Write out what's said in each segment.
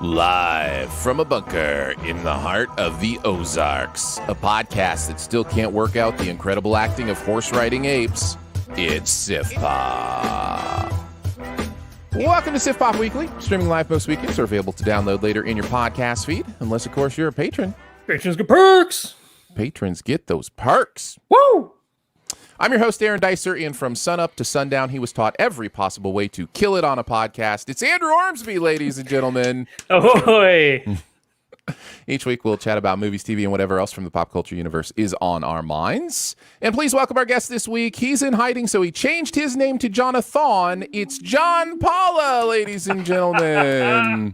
Live from a bunker in the heart of the Ozarks, a podcast that still can't work out the incredible acting of horse-riding apes. It's Sif Pop. Welcome to Sif Pop Weekly, streaming live most weekends or available to download later in your podcast feed, unless, of course, you're a patron. Patrons get perks! Patrons get those perks. Woo! I'm your host, Aaron Dicer, and from sunup to sundown, he was taught every possible way to kill it on a podcast. It's Andrew Ormsby, ladies and gentlemen. Ahoy! Each week, we'll chat about movies, TV, and whatever else from the pop culture universe is on our minds. And please welcome our guest this week. He's in hiding, so he changed his name to Jonathan. It's John Paula, ladies and gentlemen.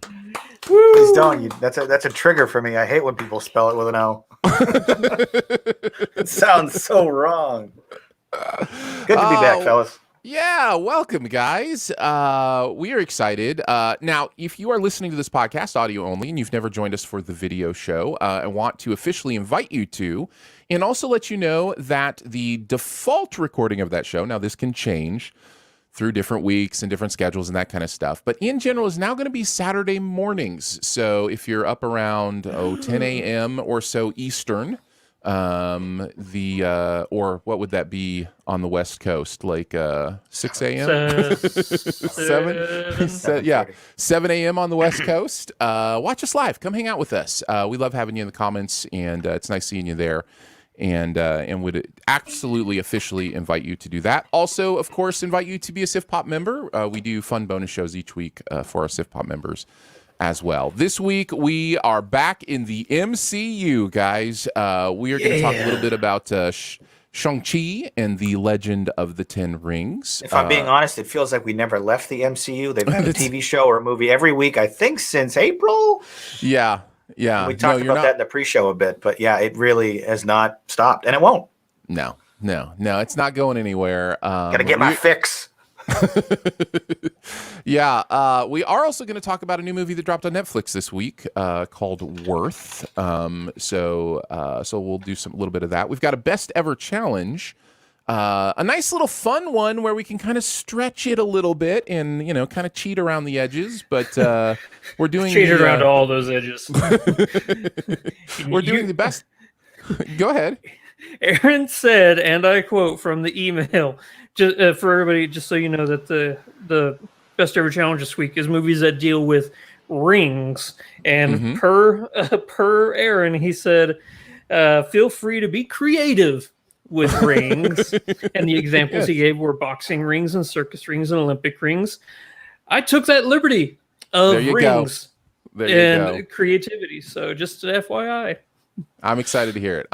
Please don't. That's a trigger for me. I hate when people spell it with an O. It sounds so wrong. Good to be back, fellas. Yeah, welcome, guys. We are excited. Now, if you are listening to this podcast audio only and you've never joined us for the video show, I want to officially invite you to, and also let you know that the default recording of that show, now this can change through different weeks and different schedules and that kind of stuff, but in general is now going to be Saturday mornings. So if you're up around 10 a.m. or so Eastern, or what would that be on the West Coast? Like 6 a.m. 7 a.m. on the West Coast. Watch us live. Come hang out with us. We love having you in the comments, and it's nice seeing you there. And would absolutely officially invite you to do that. Also, of course, invite you to be a Sif Pop member. We do fun bonus shows each week for our Sif Pop members as well. This week, we are back in the MCU, guys. We are going to talk a little bit about Shang-Chi and the Legend of the Ten Rings. If I'm being honest, it feels like we never left the MCU. They've had a TV show or a movie every week, I think, since April. Yeah. We talked about that in the pre-show a bit, but yeah, it really has not stopped, and it won't. No, it's not going anywhere. Gotta get my fix. Yeah, we are also going to talk about a new movie that dropped on Netflix this week called Worth. So we'll do a little bit of that. We've got a best ever challenge, a nice little fun one where we can kind of stretch it a little bit and kind of cheat around the edges. But we're doing cheat around all those edges. We're doing the best. Go ahead. Aaron said, and I quote from the email, just for everybody, just so you know that the best ever challenge this week is movies that deal with rings. And per Aaron, he said, feel free to be creative with rings. And the examples he gave were boxing rings and circus rings and Olympic rings. I took that liberty of rings and creativity. So just an FYI. I'm excited to hear it.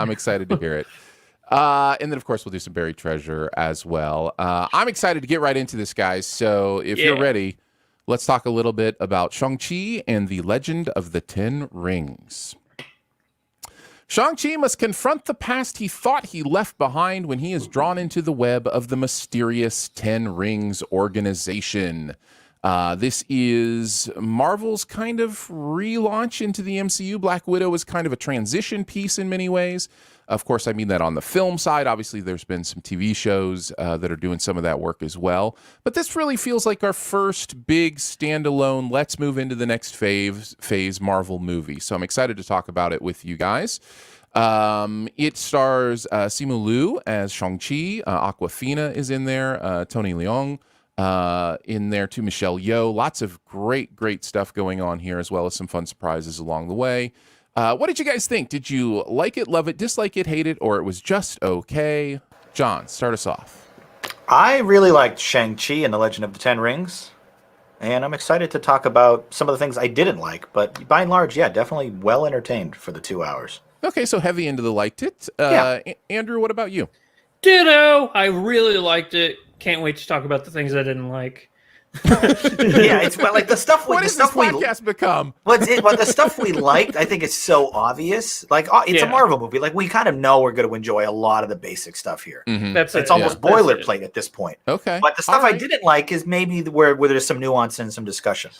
And then, of course, we'll do some buried treasure as well. I'm excited to get right into this, guys. So if you're ready, let's talk a little bit about Shang-Chi and the Legend of the Ten Rings. Shang-Chi must confront the past he thought he left behind when he is drawn into the web of the mysterious Ten Rings organization. This is Marvel's kind of relaunch into the MCU. Black Widow was kind of a transition piece in many ways. Of course, I mean that on the film side. Obviously, there's been some TV shows that are doing some of that work as well. But this really feels like our first big standalone, let's move into the next phase Marvel movie. So I'm excited to talk about it with you guys. It stars Simu Liu as Shang-Chi. Awkwafina is in there. Tony Leung in there too. Michelle Yeoh. Lots of great stuff going on here, as well as some fun surprises along the way. What did you guys think? Did you like it, love it, dislike it, hate it, or it was just okay? John, start us off. I really liked Shang-Chi and the Legend of the Ten Rings, and I'm excited to talk about some of the things I didn't like, but by and large, yeah, definitely well entertained for the 2 hours. Okay, so heavy into the liked it. Andrew, what about you? Ditto! I really liked it. Can't wait to talk about the things I didn't like. Yeah, it's like the stuff. What does this podcast become? But the stuff we liked, I think, is so obvious. Like it's a Marvel movie. Like we kind of know we're going to enjoy a lot of the basic stuff here. Mm-hmm. It's almost boilerplate at this point. Okay, but the stuff I didn't like is maybe where there's some nuance and some discussion.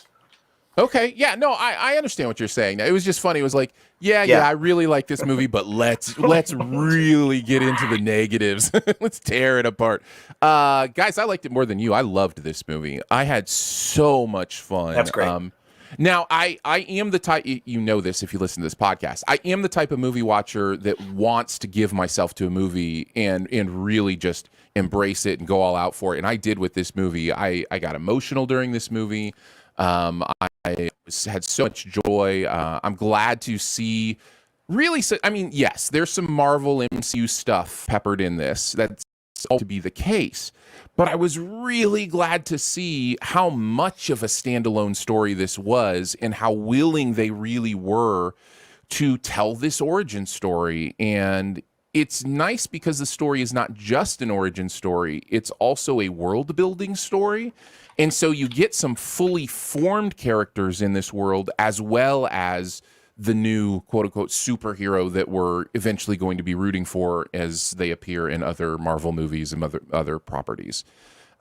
Okay, yeah, no, I understand what you're saying. It was just funny. It was like, yeah, I really like this movie, but let's really get into the negatives. Let's tear it apart. Guys, I liked it more than you. I loved this movie. I had so much fun. That's great. Now, I am the type, you know this if you listen to this podcast, I am the type of movie watcher that wants to give myself to a movie and really just embrace it and go all out for it. And I did with this movie. I got emotional during this movie. I had so much joy. I'm glad to see really, I mean, yes, there's some Marvel MCU stuff peppered in this. That's all to be the case. But I was really glad to see how much of a standalone story this was and how willing they really were to tell this origin story. And it's nice because the story is not just an origin story, it's also a world building story. And so you get some fully formed characters in this world, as well as the new quote unquote superhero that we're eventually going to be rooting for as they appear in other Marvel movies and other properties.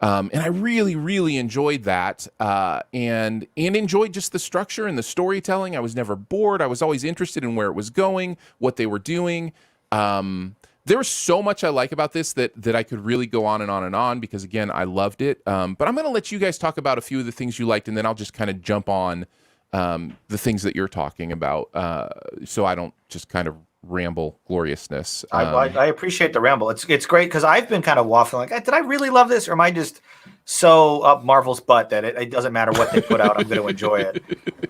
And I really, really enjoyed that, and enjoyed just the structure and the storytelling. I was never bored. I was always interested in where it was going, what they were doing. There was so much I like about this that I could really go on and on and on, because again, I loved it. But I'm going to let you guys talk about a few of the things you liked, and then I'll just kind of jump on the things that you're talking about, so I don't just kind of ramble gloriousness. I appreciate the ramble. It's great because I've been kind of waffling like, did I really love this, or am I just so up Marvel's butt that it doesn't matter what they put out, I'm going to enjoy it?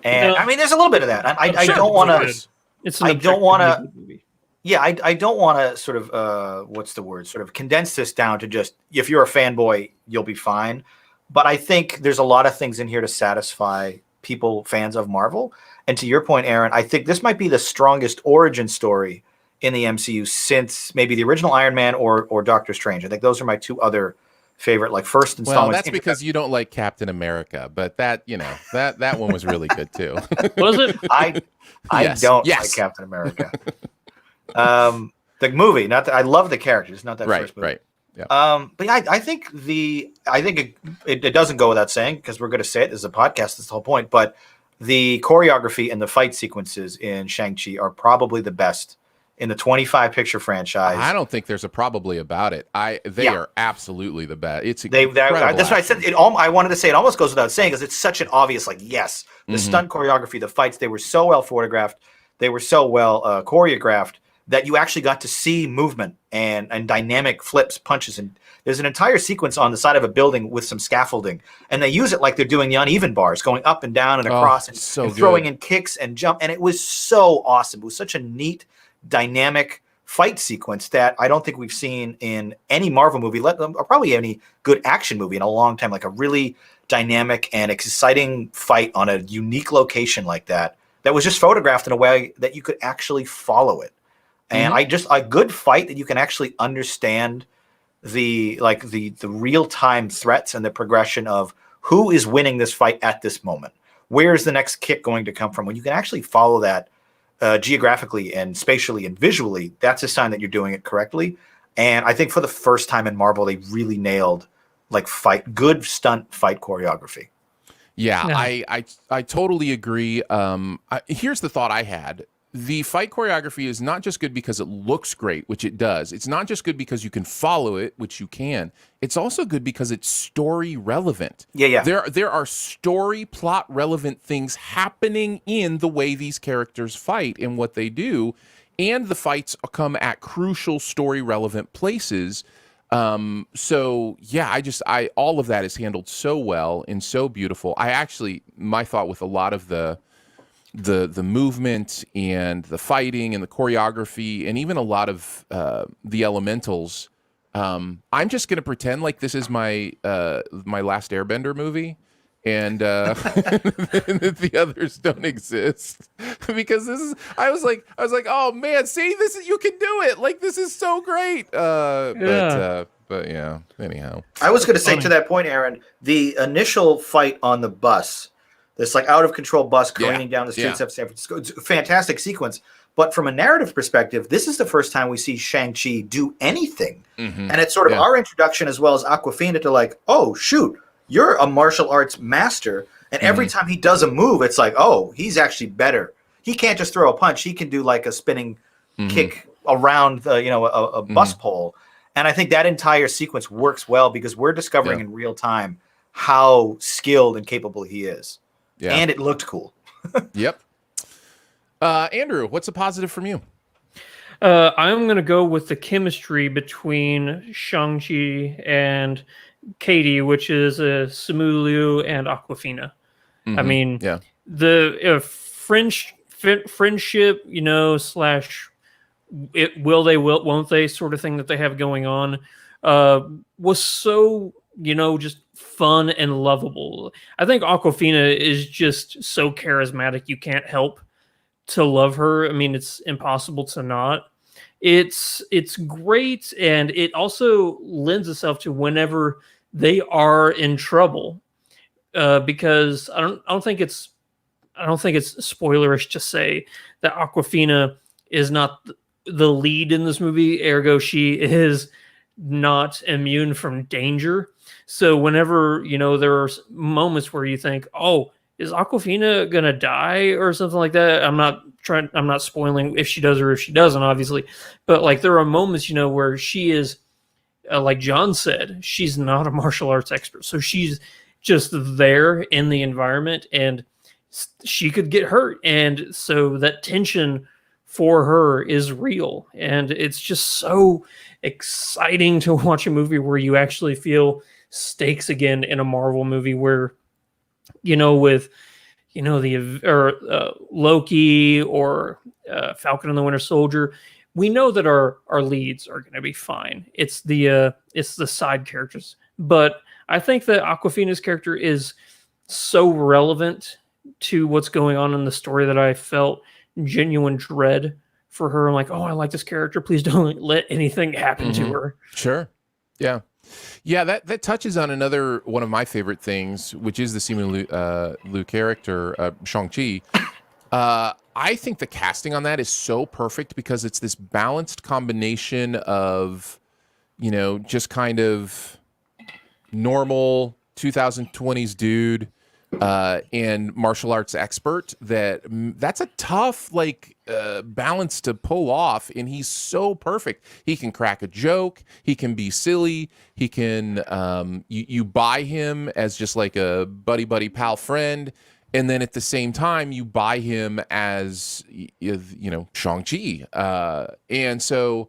And I mean, there's a little bit of that. I don't want to. I don't want to. Yeah, I don't want to sort of what's the word? Sort of condense this down to just, if you're a fanboy, you'll be fine. But I think there's a lot of things in here to satisfy people, fans of Marvel. And to your point, Aaron, I think this might be the strongest origin story in the MCU since maybe the original Iron Man or Doctor Strange. I think those are my two other favorite, like, first installments. Well, that's because you don't like Captain America, but that, you know, that one was really good too. Was it? I don't like Captain America. The movie, not that I love the characters, not that first movie. Right. Yeah. But yeah, I think it doesn't go without saying, because we're going to say it. This is a podcast. That's the whole point. But the choreography and the fight sequences in Shang-Chi are probably the best in the 25 picture franchise. I don't think there's a probably about it. They are absolutely the best. It's that's what I said. I wanted to say it almost goes without saying, because it's such an obvious, like, yes, the stunt choreography, the fights, they were so well photographed, they were so well choreographed, that you actually got to see movement and dynamic flips, punches. And there's an entire sequence on the side of a building with some scaffolding, and they use it like they're doing the uneven bars, going up and down and across, and throwing in kicks and jump. And it was so awesome. It was such a neat, dynamic fight sequence that I don't think we've seen in any Marvel movie, or probably any good action movie in a long time. Like a really dynamic and exciting fight on a unique location like that was just photographed in a way that you could actually follow it. And a good fight that you can actually understand the real time threats and the progression of who is winning this fight at this moment. Where is the next kick going to come from? When you can actually follow that geographically and spatially and visually, that's a sign that you're doing it correctly. And I think for the first time in Marvel, they really nailed good stunt fight choreography. Yeah. I totally agree. Here's the thought I had. The fight choreography is not just good because it looks great, which it does. It's not just good because you can follow it, which you can. It's also good because it's story relevant. Yeah. There are story plot relevant things happening in the way these characters fight and what they do, and the fights come at crucial story relevant places. So yeah, all of that is handled so well and so beautiful. My thought with a lot of the movement and the fighting and the choreography and even a lot of the elementals, I'm just going to pretend like this is my Last Airbender movie, and the others don't exist, because I was like, oh man, see, you can do it. Like, this is so great. But yeah, anyhow. I was going to say to that point, Aaron, the initial fight on the bus, this out of control bus careening down the streets of San Francisco. It's a fantastic sequence. But from a narrative perspective, this is the first time we see Shang-Chi do anything. And it's sort of our introduction, as well as Awkwafina, to oh, shoot, you're a martial arts master. And every time he does a move, it's like, oh, he's actually better. He can't just throw a punch. He can do a spinning kick around a bus pole. And I think that entire sequence works well because we're discovering in real time how skilled and capable he is. Yeah. And it looked cool. Yep. Andrew, what's a positive from you? I'm going to go with the chemistry between Shang-Chi and Katie, which is Simu Liu and Aquafina. I mean, Yeah. the friendship, slash will they, won't they sort of thing that they have going on was so, just fun and lovable. I think Aquafina is just so charismatic. You can't help to love her. I mean, it's impossible to not. It's great, and it also lends itself to whenever they are in trouble, because I don't think it's spoilerish to say that Aquafina is not the lead in this movie. Ergo, she is not immune from danger. So whenever there are moments where you think, "Oh, is Aquafina gonna die?" or something like that. I'm not spoiling if she does or if she doesn't, obviously, but like there are moments where she is, like John said, she's not a martial arts expert, so she's just there in the environment, and she could get hurt, and so that tension for her is real, and it's just so exciting to watch a movie where you actually feel stakes again in a Marvel movie where with Loki or Falcon and the Winter Soldier, we know that our leads are going to be fine. It's the side characters, but I think that Aquafina's character is so relevant to what's going on in the story that I felt genuine dread for her. I'm like, oh, I like this character. Please don't let anything happen to her. Sure. Yeah. Yeah, that touches on another one of my favorite things, which is the Simu Liu character, Shang-Chi. I think the casting on that is so perfect because it's this balanced combination of, just kind of normal 2020s dude and martial arts expert. That's a tough balance to pull off, and he's so perfect. He can crack a joke, he can be silly, he can you buy him as just like a buddy pal friend, and then at the same time you buy him as Shang-Chi, and so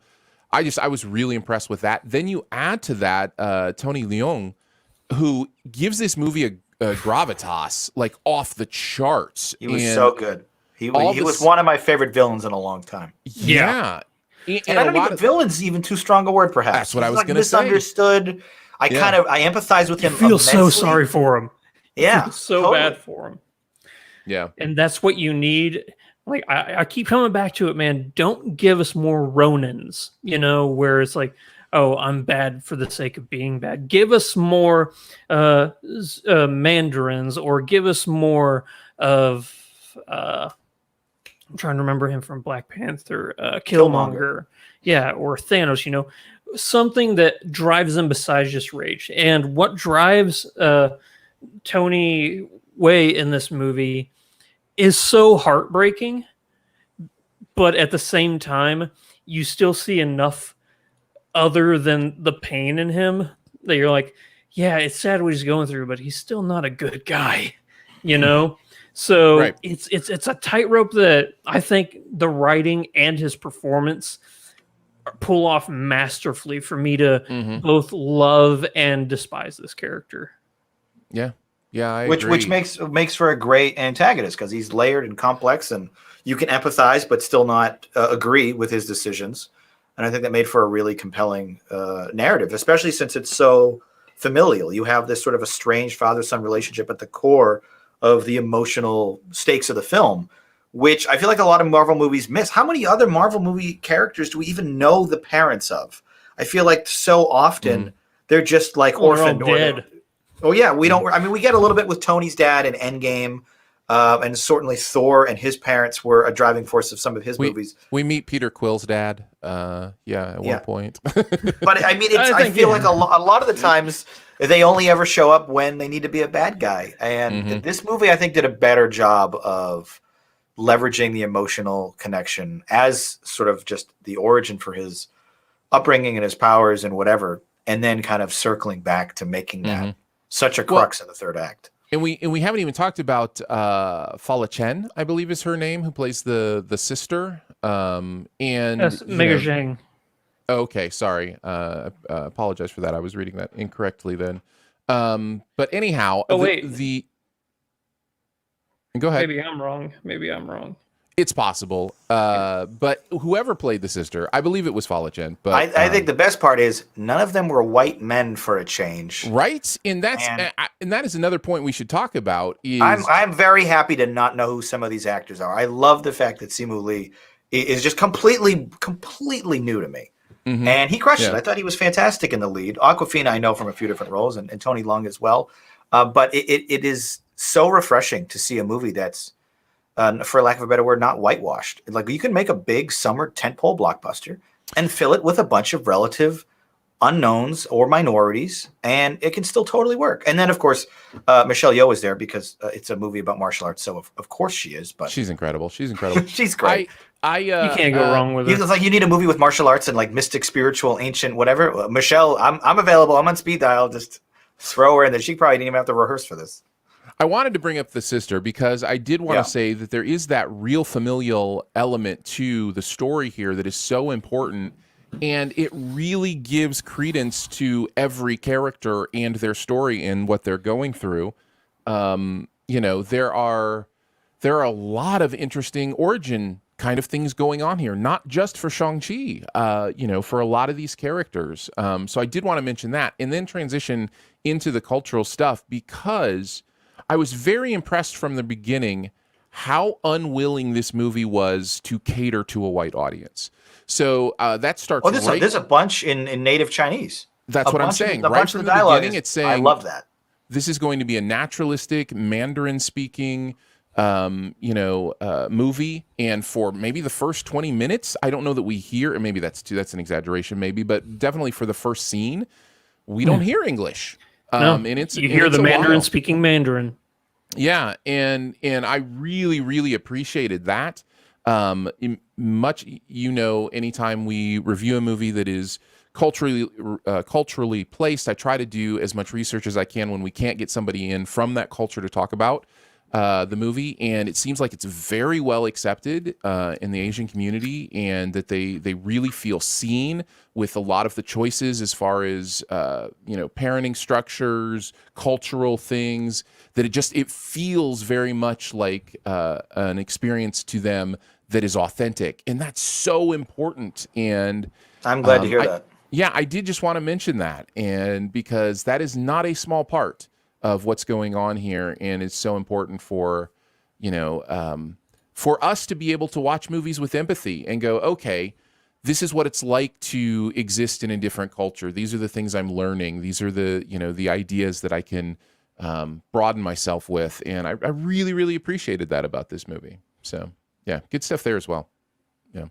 I was really impressed with that. Then you add to that Tony Leung, who gives this movie a gravitas like off the charts. He was so good. He was one of my favorite villains in a long time. Yeah. And I don't even villain's even too strong a word, perhaps. That's what I was going to say. Misunderstood. I empathize with him. I feel so sorry for him. Yeah. So bad for him. Yeah. And that's what you need. Like I keep coming back to it, man. Don't give us more Ronins, where it's like, oh, I'm bad for the sake of being bad. Give us more Mandarins, or give us more of I'm trying to remember him from Black Panther, Killmonger. Yeah, or Thanos, something that drives them besides just rage. And what drives Tony Way in this movie is so heartbreaking, but at the same time, you still see enough other than the pain in him that you're like, yeah, it's sad what he's going through, but he's still not a good guy, So right. It's a tightrope that I think the writing and his performance pull off masterfully for me to both love and despise this character. Yeah. Yeah, I agree. Which makes for a great antagonist, because he's layered and complex, and you can empathize but still not agree with his decisions. And I think that made for a really compelling narrative, especially since it's so familial. You have this sort of a strange father-son relationship at the core of the emotional stakes of the film, which I feel like a lot of Marvel movies miss. How many other Marvel movie characters do we even know the parents of? I feel like so often they're just like orphaned or dead. Oh yeah, we don't. I mean, we get a little bit with Tony's dad in Endgame, and certainly Thor and his parents were a driving force of some of his movies. We meet Peter Quill's dad, at one point. But I mean, I feel like a lot of the times they only ever show up when they need to be a bad guy, and this movie I think did a better job of leveraging the emotional connection as sort of just the origin for his upbringing and his powers and whatever, and then kind of circling back to making that such a crux in the third act. And we haven't even talked about Fala Chen, I believe is her name, who plays the sister. And Yes, you Mega know, Zhang. okay, sorry. Apologize for that. I was reading that incorrectly then. But anyhow, Oh wait, the go ahead. maybe I'm wrong. Maybe I'm wrong. It's possible. But whoever played the sister, I believe it was Fala Chen. But I think the best part is none of them were white men for a change. right, and that is another point we should talk about. Is I'm very happy to not know who some of these actors are. I love the fact that Simu Lee is just completely new to me. Mhm. And he crushed it. Yeah. I thought he was fantastic in the lead. Awkwafina I know from a few different roles, and Tony Leung as well. But it is so refreshing to see a movie that's, for lack of a better word, not whitewashed. Like, you can make a big summer tentpole blockbuster and fill it with a bunch of relative unknowns or minorities, and it can still totally work. And then, of course, Michelle Yeoh is there because it's a movie about martial arts, so of course she is. But she's incredible. She's incredible. she's great. You can't go wrong with her. It's like you need a movie with martial arts and like mystic, spiritual, ancient, whatever. Michelle, I'm available. I'm on speed dial. Just throw her in there. She probably didn't even have to rehearse for this. I wanted to bring up the sister because I did want Yeah. to say that there is that real familial element to the story here that is so important, and it really gives credence to every character and their story and what they're going through. You know, there are a lot of interesting origin kind of things going on here, not just for Shang-Chi, you know, for a lot of these characters. So I did want to mention that and then transition into the cultural stuff because I was very impressed from the beginning how unwilling this movie was to cater to a white audience. So that starts. Oh, there's a bunch in native Chinese. That's what I'm saying. A Right bunch from of the the dialogue beginning, is- it's saying, I love that. this is going to be a naturalistic Mandarin speaking movie, and for maybe the first 20 minutes, I don't know that we hear, and maybe that's an exaggeration maybe, but definitely for the first scene, we don't hear English. No, And you hear the a Mandarin while. speaking Mandarin. Yeah, and I really appreciated that. Anytime we review a movie that is culturally placed, I try to do as much research as I can when we can't get somebody in from that culture to talk about the movie. And it seems like it's very well accepted in the Asian community, and that they really feel seen with a lot of the choices as far as parenting structures, cultural things. That it feels very much like an experience to them that is authentic, and that's so important. And I'm glad to hear that. Yeah, I did just want to mention that, and because that is not a small part of what's going on here, and it's so important for us to be able to watch movies with empathy and go, okay, this is what it's like to exist in a different culture. These are the things I'm learning. These are the ideas that I can broaden myself with, and I really appreciated that about this movie. So yeah, good stuff there as well. Yeah.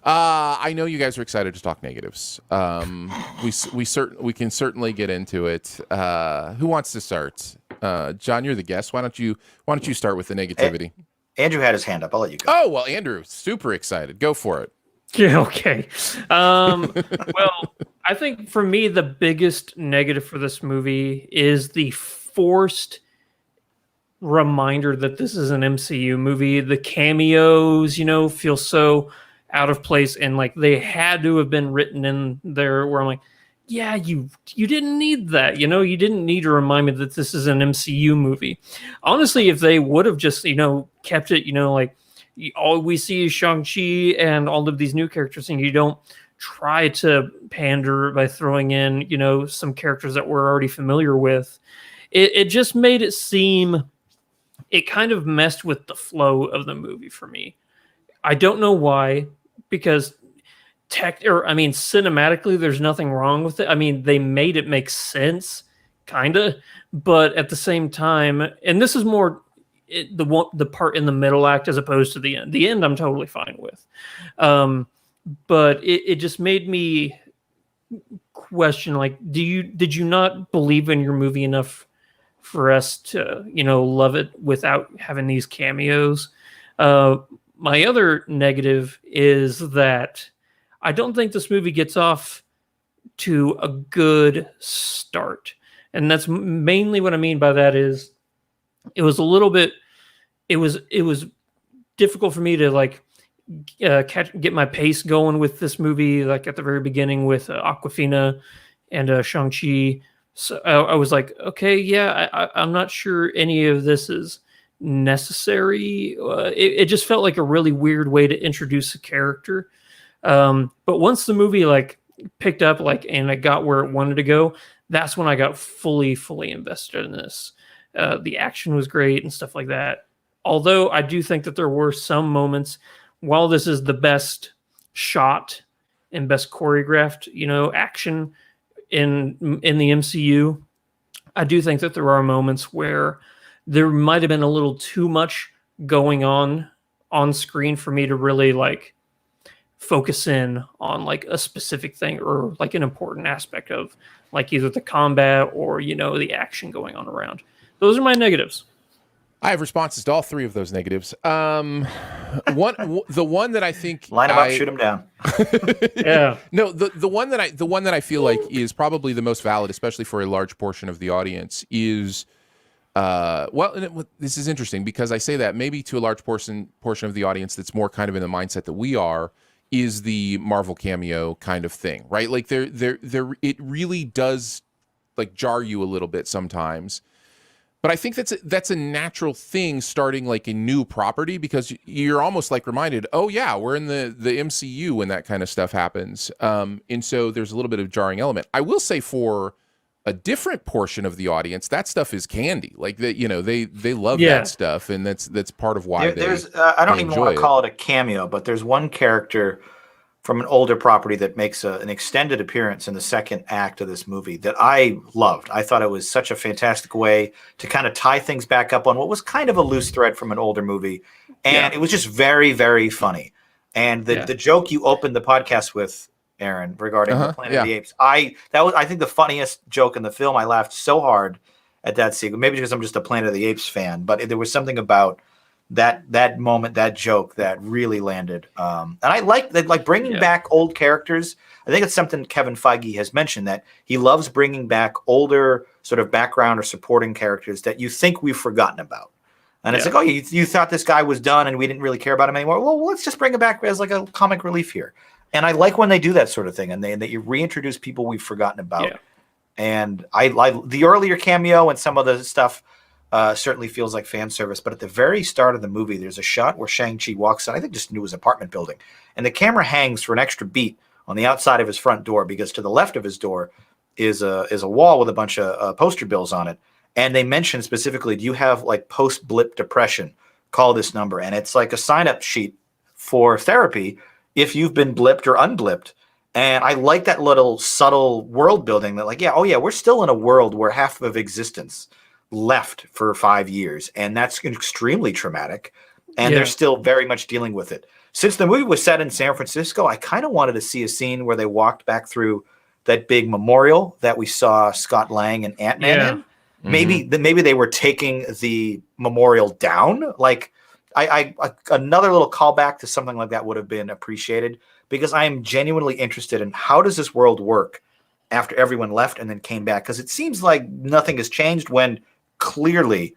I know you guys are excited to talk negatives. We can certainly get into it. Who wants to start? John, you're the guest. Why don't you start with the negativity? Andrew had his hand up. I'll let you go. Oh well, Andrew, super excited. Go for it. Yeah, okay. Well, I think for me, the biggest negative for this movie is the forced reminder that this is an MCU movie. The cameos, feel so out of place, and like they had to have been written in there where I'm like, yeah, you didn't need that. You didn't need to remind me that this is an MCU movie. Honestly, if they would have just, kept it, like, all we see is Shang-Chi and all of these new characters, and you don't try to pander by throwing in, some characters that we're already familiar with. It just made it seem, it kind of messed with the flow of the movie for me. I don't know why, because cinematically, there's nothing wrong with it. I mean, they made it make sense, kind of, but at the same time, and this is more the part in the middle act as opposed to the end. The end I'm totally fine with. But it just made me question, like, did you not believe in your movie enough for us to, love it without having these cameos? My other negative is that I don't think this movie gets off to a good start. And that's mainly what I mean by that is it was a little bit, it was difficult for me to like get my pace going with this movie, like at the very beginning with Aquafina and Shang-Chi. So I was like, okay, yeah, I'm not sure any of this is necessary. It just felt like a really weird way to introduce a character. But once the movie like picked up, like, and I got where it wanted to go, that's when I got fully invested in this. The action was great and stuff like that. Although I do think that there were some moments, while this is the best shot and best choreographed, action in the MCU, I do think that there are moments where there might have been a little too much going on screen for me to really like focus in on like a specific thing or like an important aspect of like either the combat or the action going on around. Those are my negatives. I have responses to all three of those negatives. The one that I think line them up, shoot them down. Yeah. No, the one that I feel like is probably the most valid, especially for a large portion of the audience, is this is interesting because I say that maybe to a large portion of the audience that's more kind of in the mindset that we are, is the Marvel cameo kind of thing, right? Like it really does like jar you a little bit sometimes. But I think that's a natural thing starting like a new property, because you're almost like reminded, oh yeah, we're in the MCU when that kind of stuff happens. And so there's a little bit of jarring element. I will say for a different portion of the audience, that stuff is candy. Like that, they love that stuff, and that's part of why there's I don't even want to call it a cameo, but there's one character from an older property that makes an extended appearance in the second act of this movie that I loved. I thought it was such a fantastic way to kind of tie things back up on what was kind of a loose thread from an older movie. And it was just very, very funny. And the joke you opened the podcast with, Aaron, regarding the Planet of the Apes, I think the funniest joke in the film. I laughed so hard at that sequence, maybe because I'm just a Planet of the Apes fan, but there was something about that moment, that joke that really landed. And I like that, like bringing back old characters. I think it's something Kevin Feige has mentioned, that he loves bringing back older sort of background or supporting characters that you think we've forgotten about. And it's like, oh, you thought this guy was done and we didn't really care about him anymore. Well, let's just bring him back as like a comic relief here. And I like when they do that sort of thing, and that you reintroduce people we've forgotten about. Yeah. And I like the earlier cameo and some of the stuff. Certainly feels like fan service, but at the very start of the movie, there's a shot where Shang-Chi walks in, I think just into his apartment building, and the camera hangs for an extra beat on the outside of his front door, because to the left of his door is a wall with a bunch of poster bills on it, and they mention specifically, do you have like post-blip depression? Call this number, and it's like a sign-up sheet for therapy if you've been blipped or unblipped. And I like that little subtle world building that like, we're still in a world where half of existence left for 5 years, and that's extremely traumatic, and they're still very much dealing with it. Since the movie was set in San Francisco, I kind of wanted to see a scene where they walked back through that big memorial that we saw Scott Lang and Ant-Man in. Maybe they were taking the memorial down. Like I another little callback to something like that would have been appreciated, because I am genuinely interested in how does this world work after everyone left and then came back, because it seems like nothing has changed when clearly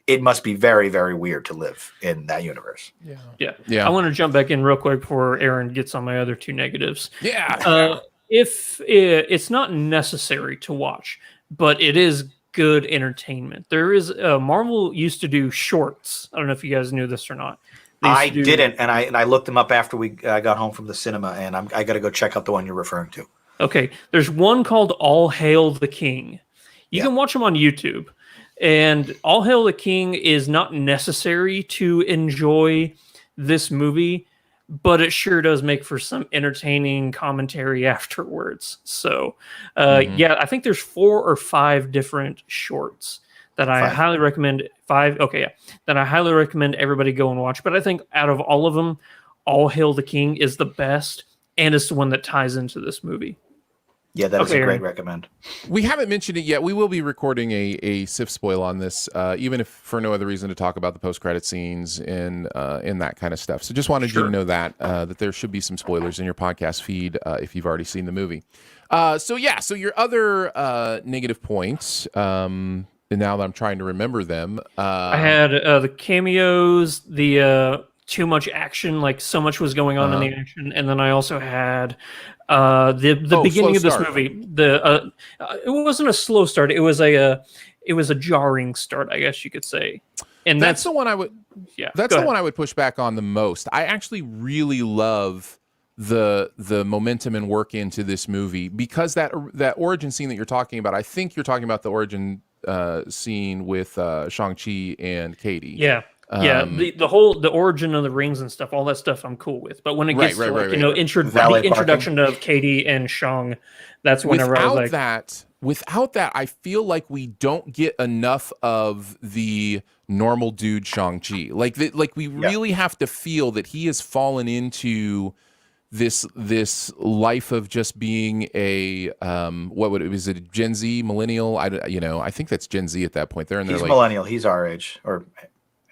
it must be very, very weird to live in that universe. Yeah. I want to jump back in real quick before Aaron gets on my other two negatives. If it's not necessary to watch, but it is good entertainment. There is Marvel used to do shorts. I don't know if you guys knew this or not. I didn't, and I looked them up after we got home from the cinema, and I got to go check out the one you're referring to. Okay, there's one called All Hail the King. You can watch them on YouTube. And All Hail the King is not necessary to enjoy this movie, but it sure does make for some entertaining commentary afterwards. So, I think there's 4 or 5 different shorts that I highly recommend. 5, that I highly recommend everybody go and watch. But I think out of all of them, All Hail the King is the best, and it's the one that ties into this movie. Yeah, that is Okay, a great Aaron. recommend. We haven't mentioned it yet. We will be recording a SIF spoil on this, even if for no other reason to talk about the post-credit scenes and that kind of stuff. So just wanted you to know that there should be some spoilers in your podcast feed if you've already seen the movie. So your other negative points, and now that I'm trying to remember them. I had the cameos, the too much action, like so much was going on in the action, and then I also had the beginning of this movie. It wasn't a slow start; it was a jarring start, I guess you could say. And that's the one I would. Yeah, that's the one I would push back on the most. I actually really love the momentum and work into this movie because that origin scene that you're talking about. I think you're talking about the origin scene with Shang-Chi and Katie. Yeah. The origin of the rings and stuff, all that stuff I'm cool with. But when it gets the introduction of Katie and Shang, that's whenever I was like, without that, I feel like we don't get enough of the normal dude Shang-Chi. Like we really have to feel that he has fallen into this life of just being a is it a Gen Z millennial? I think that's Gen Z at that point. They're in their millennial. He's our age, or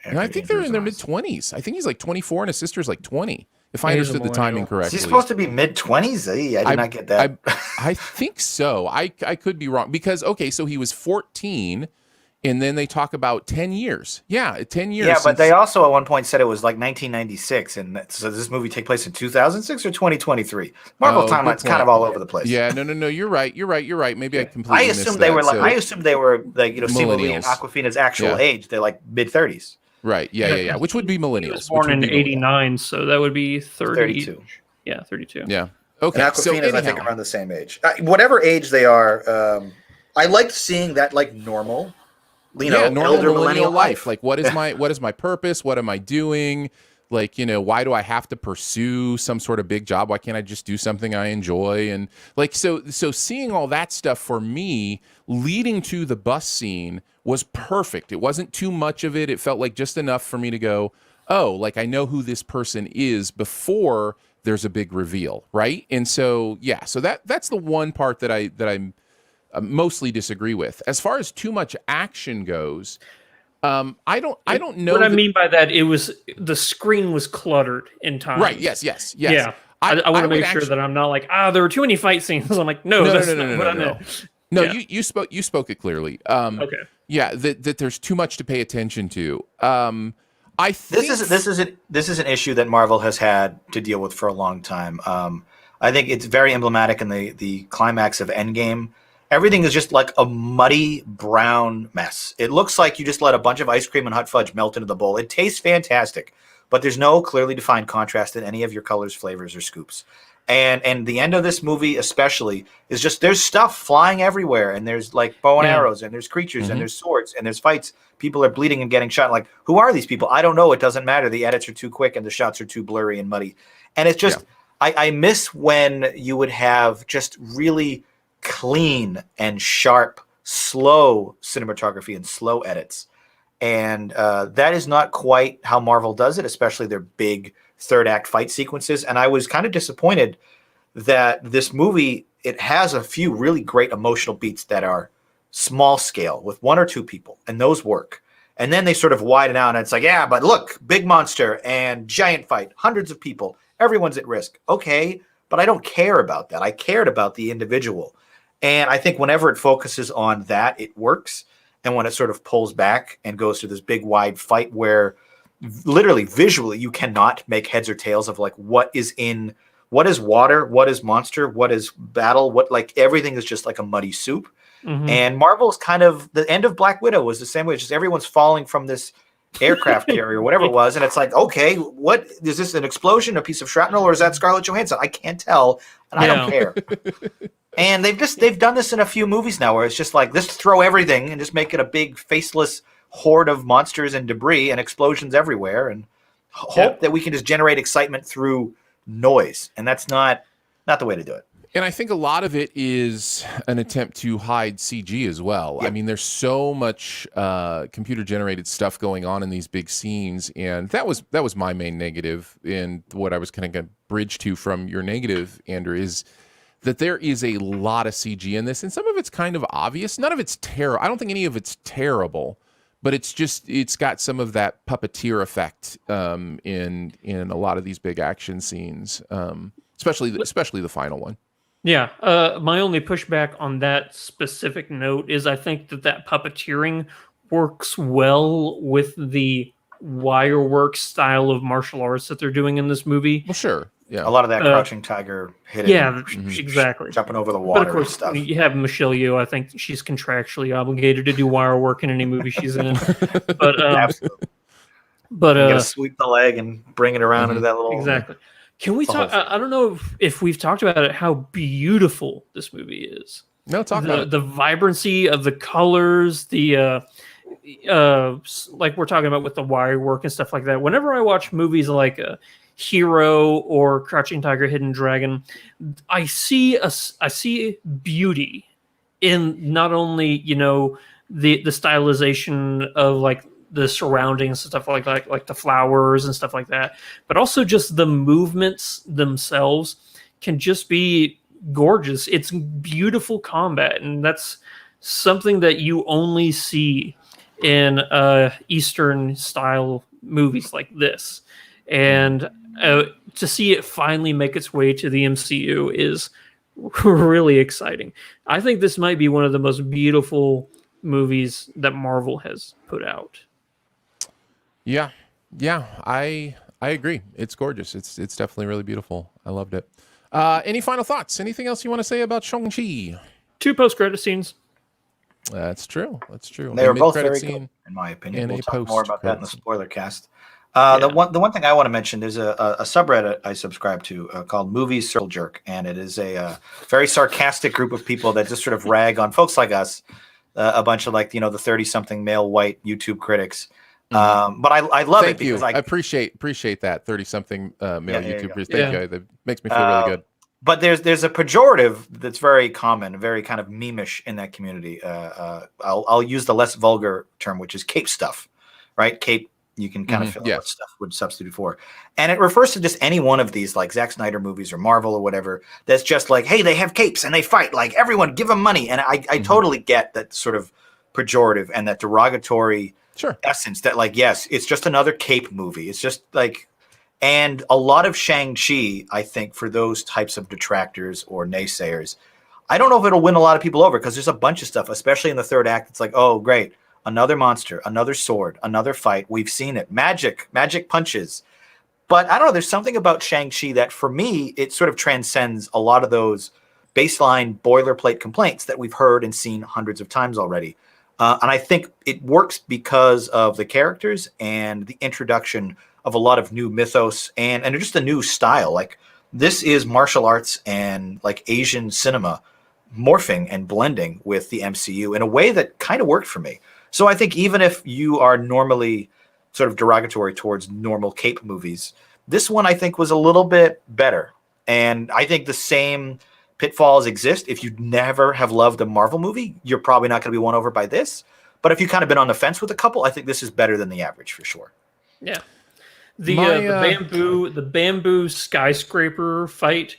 and I think they're in their mid-20s. I think he's like 24 and his sister's like 20. If I understood the timing correctly. Is he supposed to be mid-20s? I did not get that. I think so. I could be wrong because so he was 14. And then they talk about 10 years. Yeah, 10 years. Yeah, but they also at one point said it was like 1996. And so does this movie take place in 2006 or 2023? Marvel timeline's kind of all over the place. Yeah, no. You're right. Maybe I completely missed that. I assumed they were like, Simu and Awkwafina's actual age. They're like mid-30s. Right. Yeah. Which would be millennials. He was born in 89, so that would be 32. Yeah, 32. Yeah. Okay. And Awkwafina's, I think, around the same age. Whatever age they are, I liked seeing that like normal. Normal millennial life. Like, what is my purpose? What am I doing? Like, why do I have to pursue some sort of big job? Why can't I just do something I enjoy? And like, so seeing all that stuff for me leading to the bus scene was perfect. It wasn't too much of it. It felt like just enough for me to go, oh, like I know who this person is before there's a big reveal. Right. And so, so that's the one part that I'm mostly disagree with. As far as too much action goes, I don't know. What I mean by that, it was the screen was cluttered in time. Right. Yes. Yeah. I want to make sure that I'm not like, there were too many fight scenes. I'm like, no. No, you spoke it clearly. Okay. Yeah, that there's too much to pay attention to. I think this is an issue that Marvel has had to deal with for a long time. I think it's very emblematic in the climax of Endgame. Everything is just like a muddy brown mess. It looks like you just let a bunch of ice cream and hot fudge melt into the bowl. It tastes fantastic, but there's no clearly defined contrast in any of your colors, flavors, or scoops. And the end of this movie especially is just there's stuff flying everywhere, and there's like bow and arrows, and there's creatures, and there's swords, and there's fights. People are bleeding and getting shot. Like, who are these people? I don't know. It doesn't matter. The edits are too quick, and the shots are too blurry and muddy. And it's just I miss when you would have just really clean and sharp, slow cinematography and slow edits. And that is not quite how Marvel does it, especially their big third act fight sequences. And I was kind of disappointed that this movie, it has a few really great emotional beats that are small scale with one or two people, and those work. And then they sort of widen out, and it's like, yeah, but look, big monster and giant fight, hundreds of people, everyone's at risk. Okay, but I don't care about that. I cared about the individual. And I think whenever it focuses on that, it works. And when it sort of pulls back and goes to this big wide fight where literally visually you cannot make heads or tails of like what is water, what is monster, what is battle, what, like everything is just like a muddy soup. Mm-hmm. And Marvel's kind of the end of Black Widow was the same way. It's just everyone's falling from this aircraft carrier, whatever it was. And it's like, okay, what is this, an explosion, a piece of shrapnel, or is that Scarlett Johansson? I can't tell. And I don't care. And they've done this in a few movies now where it's just like, let's throw everything and just make it a big faceless horde of monsters and debris and explosions everywhere and hope that we can just generate excitement through noise. And that's not the way to do it. And I think a lot of it is an attempt to hide CG as well. Yep. I mean, there's so much computer-generated stuff going on in these big scenes, and that was my main negative. And what I was kind of going to bridge to from your negative, Andrew, is that there is a lot of CG in this, and some of it's kind of obvious. None of it's terrible. I don't think any of it's terrible, but it's got some of that puppeteer effect in a lot of these big action scenes, especially the final one. Yeah, my only pushback on that specific note is I think that puppeteering works well with the wire work style of martial arts that they're doing in this movie. Well, sure. Yeah. A lot of that crouching tiger hitting. Yeah, exactly. Jumping over the water. But of course, and stuff. you have Michelle Yeoh. I think she's contractually obligated to do wire work in any movie she's in. But Absolutely. But you gotta sweep the leg and bring it around into that little. Exactly. Can we talk? I don't know if we've talked about it. How beautiful this movie is. No, talk about it. The vibrancy of the colors, the like we're talking about with the wire work and stuff like that. Whenever I watch movies like Hero or Crouching Tiger, Hidden Dragon, I see beauty in not only the stylization of like the surroundings and stuff like the flowers and stuff like that, but also just the movements themselves can just be gorgeous. It's beautiful combat, and that's something that you only see in Eastern style movies like this. And to see it finally make its way to the MCU is really exciting. I think this might be one of the most beautiful movies that Marvel has put out. Yeah, I agree. It's gorgeous. It's definitely really beautiful. I loved it. Any final thoughts? Anything else you want to say about Shang-Chi? 2 post-credit scenes. That's true. They were both very good, in my opinion. We'll talk more about that in the spoiler cast. The one thing I want to mention, there's a subreddit I subscribe to called Movies Circle Jerk, and it is a very sarcastic group of people that just sort of rag on folks like us, a bunch of the 30-something male white YouTube critics. But I love it because I appreciate that 30-something male YouTubers. Thank you. That makes me feel really good. But there's a pejorative that's very common, very kind of meme-ish in that community. I'll use the less vulgar term, which is cape stuff, right? Cape, you can kind of feel what stuff would substitute for. And it refers to just any one of these, like Zack Snyder movies or Marvel or whatever, that's just like, hey, they have capes and they fight. Like, everyone, give them money. And I totally get that sort of pejorative and that derogatory essence that, like, yes, it's just another cape movie. It's just like... And a lot of Shang-Chi, I think, for those types of detractors or naysayers, I don't know if it'll win a lot of people over because there's a bunch of stuff, especially in the third act. It's like, oh, great. Another monster, another sword, another fight. We've seen it. Magic punches. But I don't know. There's something about Shang-Chi that, for me, it sort of transcends a lot of those baseline boilerplate complaints that we've heard and seen hundreds of times already. And I think it works because of the characters and the introduction of a lot of new mythos and just a new style. Like, this is martial arts and like Asian cinema morphing and blending with the MCU in a way that kind of worked for me. So I think even if you are normally sort of derogatory towards normal cape movies, this one I think was a little bit better. And I think the same pitfalls exist. If you never have loved a Marvel movie, you're probably not going to be won over by this. But if you've kind of been on the fence with a couple, I think this is better than the average for sure. Yeah. The bamboo skyscraper fight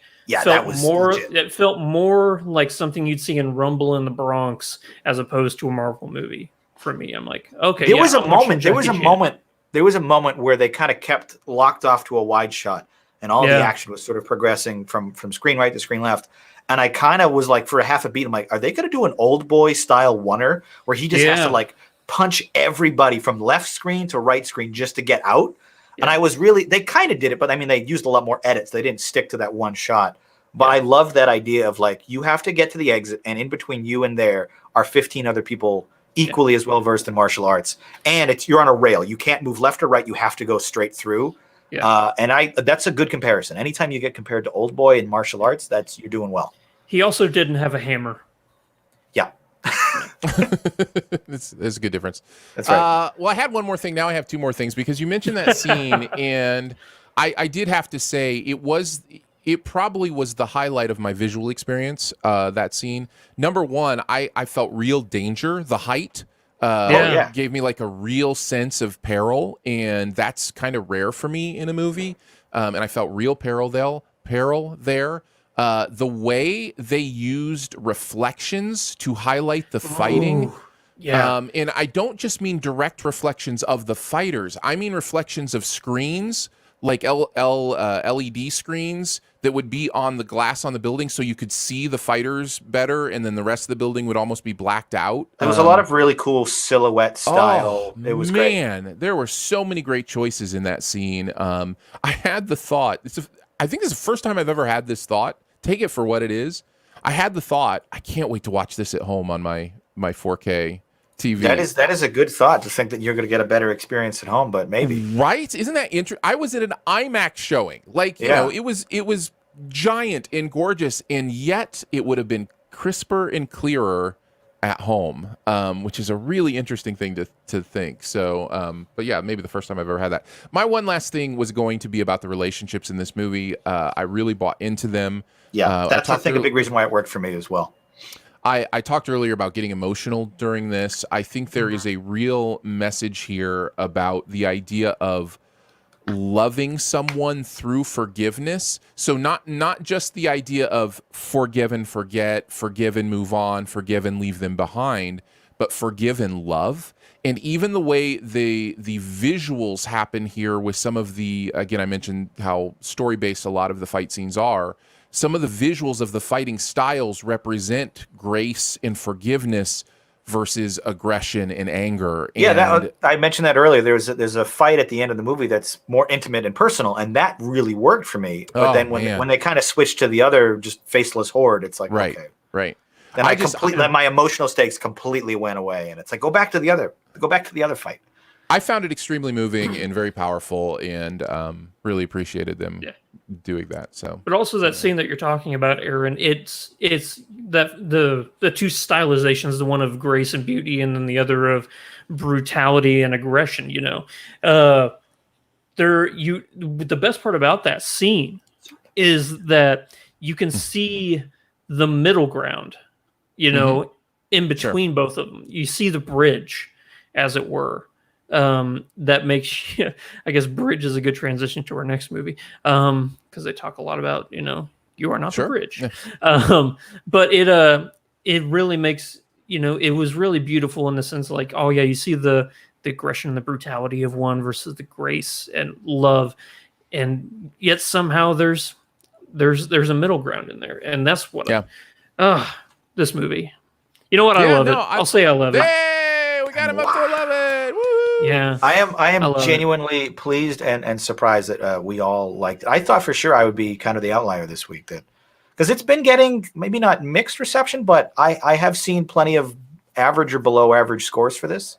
felt more like something you'd see in Rumble in the Bronx as opposed to a Marvel movie for me. I'm like, okay. There was a moment where they kind of kept locked off to a wide shot and all the action was sort of progressing from screen right to screen left. And I kind of was like, for a half a beat, I'm like, are they going to do an Old Boy style oneer where he just has to like punch everybody from left screen to right screen just to get out? And I was really, they kind of did it, but I mean, they used a lot more edits. They didn't stick to that one shot. But I love that idea of like, you have to get to the exit, and in between you and there are 15 other people equally as well versed in martial arts. And you're on a rail. You can't move left or right. You have to go straight through. Yeah. And that's a good comparison. Anytime you get compared to Old Boy in martial arts, you're doing well. He also didn't have a hammer. Yeah. There's a good difference. That's right. Well, I had one more thing. Now I have 2 more things because you mentioned that scene, and I did have to say it probably was the highlight of my visual experience. That scene. Number one, I felt real danger. The height gave me like a real sense of peril, and that's kind of rare for me in a movie. And I felt real peril there. The way they used reflections to highlight the fighting. Ooh, yeah. And I don't just mean direct reflections of the fighters. I mean reflections of screens, like LED screens that would be on the glass on the building so you could see the fighters better, and then the rest of the building would almost be blacked out. There was a lot of really cool silhouette style. It was great. Man, there were so many great choices in that scene. I had the thought, I think this is the first time I've ever had this thought. Take it for what it is. I had the thought, I can't wait to watch this at home on my 4K TV. That is a good thought, to think that you're going to get a better experience at home, but maybe. Right? Isn't that interesting? I was at an IMAX showing. Like, you know, it was giant and gorgeous, and yet it would have been crisper and clearer at home, which is a really interesting thing to think. So, but yeah, maybe the first time I've ever had that. My one last thing was going to be about the relationships in this movie. I really bought into them. Yeah, that's, I think, a big reason why it worked for me as well. I talked earlier about getting emotional during this. I think there is a real message here about the idea of loving someone through forgiveness. So not just the idea of forgive and forget, forgive and move on, forgive and leave them behind, but forgive and love. And even the way the visuals happen here with some of the, again, I mentioned how story-based a lot of the fight scenes are. Some of the visuals of the fighting styles represent grace and forgiveness versus aggression and anger. Yeah, I mentioned that earlier. There's a fight at the end of the movie that's more intimate and personal, and that really worked for me. But then when they kind of switched to the other just faceless horde, it's like, okay. Right. Then my emotional stakes completely went away, and it's like, go back to the other fight. I found it extremely moving and very powerful, and really appreciated them doing that. So, but also that scene that you're talking about, Aaron, it's that the two stylizations, the one of grace and beauty, and then the other of brutality and aggression. You know, the best part about that scene is that you can see the middle ground. You know, in between both of them, you see the bridge, as it were. That makes, I guess, bridge is a good transition to our next movie, because they talk a lot about, you are not the bridge. But it really makes, it was really beautiful in the sense of like, oh yeah, you see the aggression and the brutality of one versus the grace and love, and yet somehow there's a middle ground in there, and that's what this movie. You know what? I love it. I'll say I love it. Hey, we got him up to 11. Woo! Yeah, I am genuinely pleased and surprised that we all liked it. I thought for sure I would be kind of the outlier this week, because it's been getting maybe not mixed reception, but I have seen plenty of average or below average scores for this.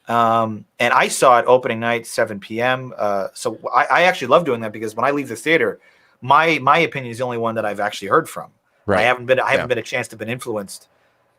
And I saw it opening night, 7 p.m. So I actually love doing that, because when I leave the theater, my opinion is the only one that I've actually heard from. Right. I haven't been a chance to been influenced.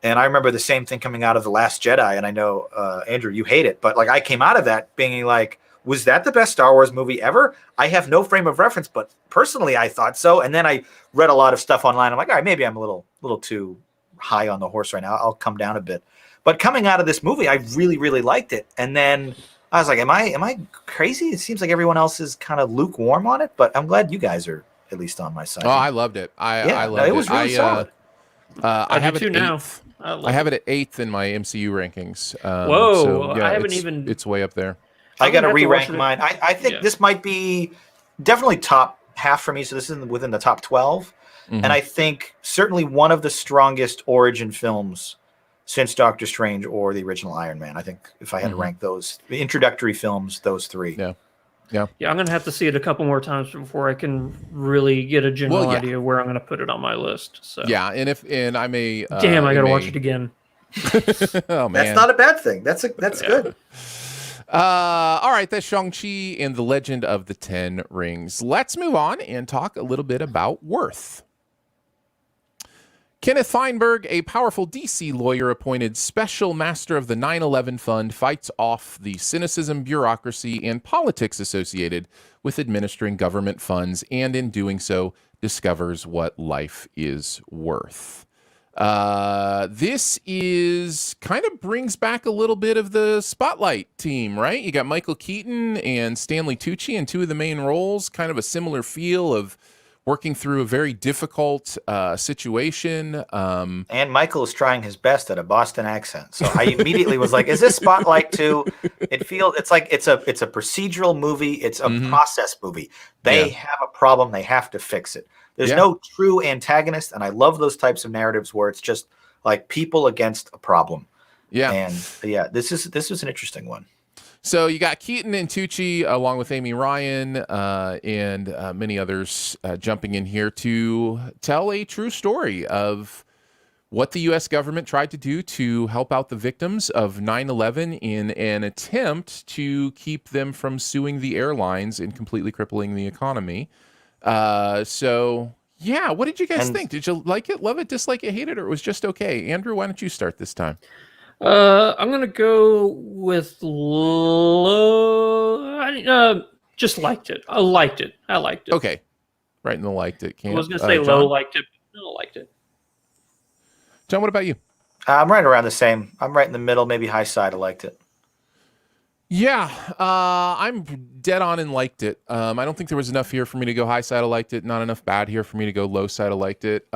And I remember the same thing coming out of The Last Jedi. And I know, Andrew, you hate it, but like I came out of that being like, was that the best Star Wars movie ever? I have no frame of reference, but personally I thought so. And then I read a lot of stuff online. I'm like, all right, maybe I'm a little too high on the horse right now. I'll come down a bit. But coming out of this movie, I really, really liked it. And then I was like, am I crazy? It seems like everyone else is kind of lukewarm on it, but I'm glad you guys are at least on my side. Oh, I loved it. I loved it. It was really solid. I have it too now. I have it at 8th in my MCU rankings. Whoa, so, yeah, I haven't even. It's way up there. I got to re-rank mine. I think this might be definitely top half for me. So this is within the top 12. And I think certainly one of the strongest origin films since Doctor Strange or the original Iron Man. I think if I had to rank those, the introductory films, those three. Yeah, I'm going to have to see it a couple more times before I can really get a general idea where I'm going to put it on my list. So and I may I got to watch it again. Oh man. That's not a bad thing. That's good. All right, that's Shang-Chi and the Legend of the Ten Rings. Let's move on and talk a little bit about worth. Kenneth Feinberg, a powerful DC lawyer appointed special master of the 9/11 Fund, fights off the cynicism, bureaucracy, and politics associated with administering government funds, and in doing so, discovers what life is worth. This is kind of brings back a little bit of the Spotlight team, right? You got Michael Keaton and Stanley Tucci in two of the main roles, kind of a similar feel of working through a very difficult situation. And Michael is trying his best at a Boston accent, so I immediately was like, "Is this Spotlight 2?" It's like it's a procedural movie. It's a process movie. They have a problem. They have to fix it. There's no true antagonist, and I love those types of narratives where it's just like people against a problem. Yeah, and this was an interesting one. So you got Keaton and Tucci along with Amy Ryan and many others jumping in here to tell a true story of what the U.S. government tried to do to help out the victims of 9/11 in an attempt to keep them from suing the airlines and completely crippling the economy. So, yeah, what did you guys think? Did you like it, love it, dislike it, hate it, or it was just okay? Andrew, why don't you start this time? I'm gonna go with just liked it. I liked it. Okay, right in the liked it camp. I was gonna say low liked it, but no liked it. John, what about you? I'm right around the same. I'm right in the middle, maybe high side. I liked it. Yeah, I'm dead on and liked it. I don't think there was enough here for me to go high side. I liked it. Not enough bad here for me to go low side. I liked it.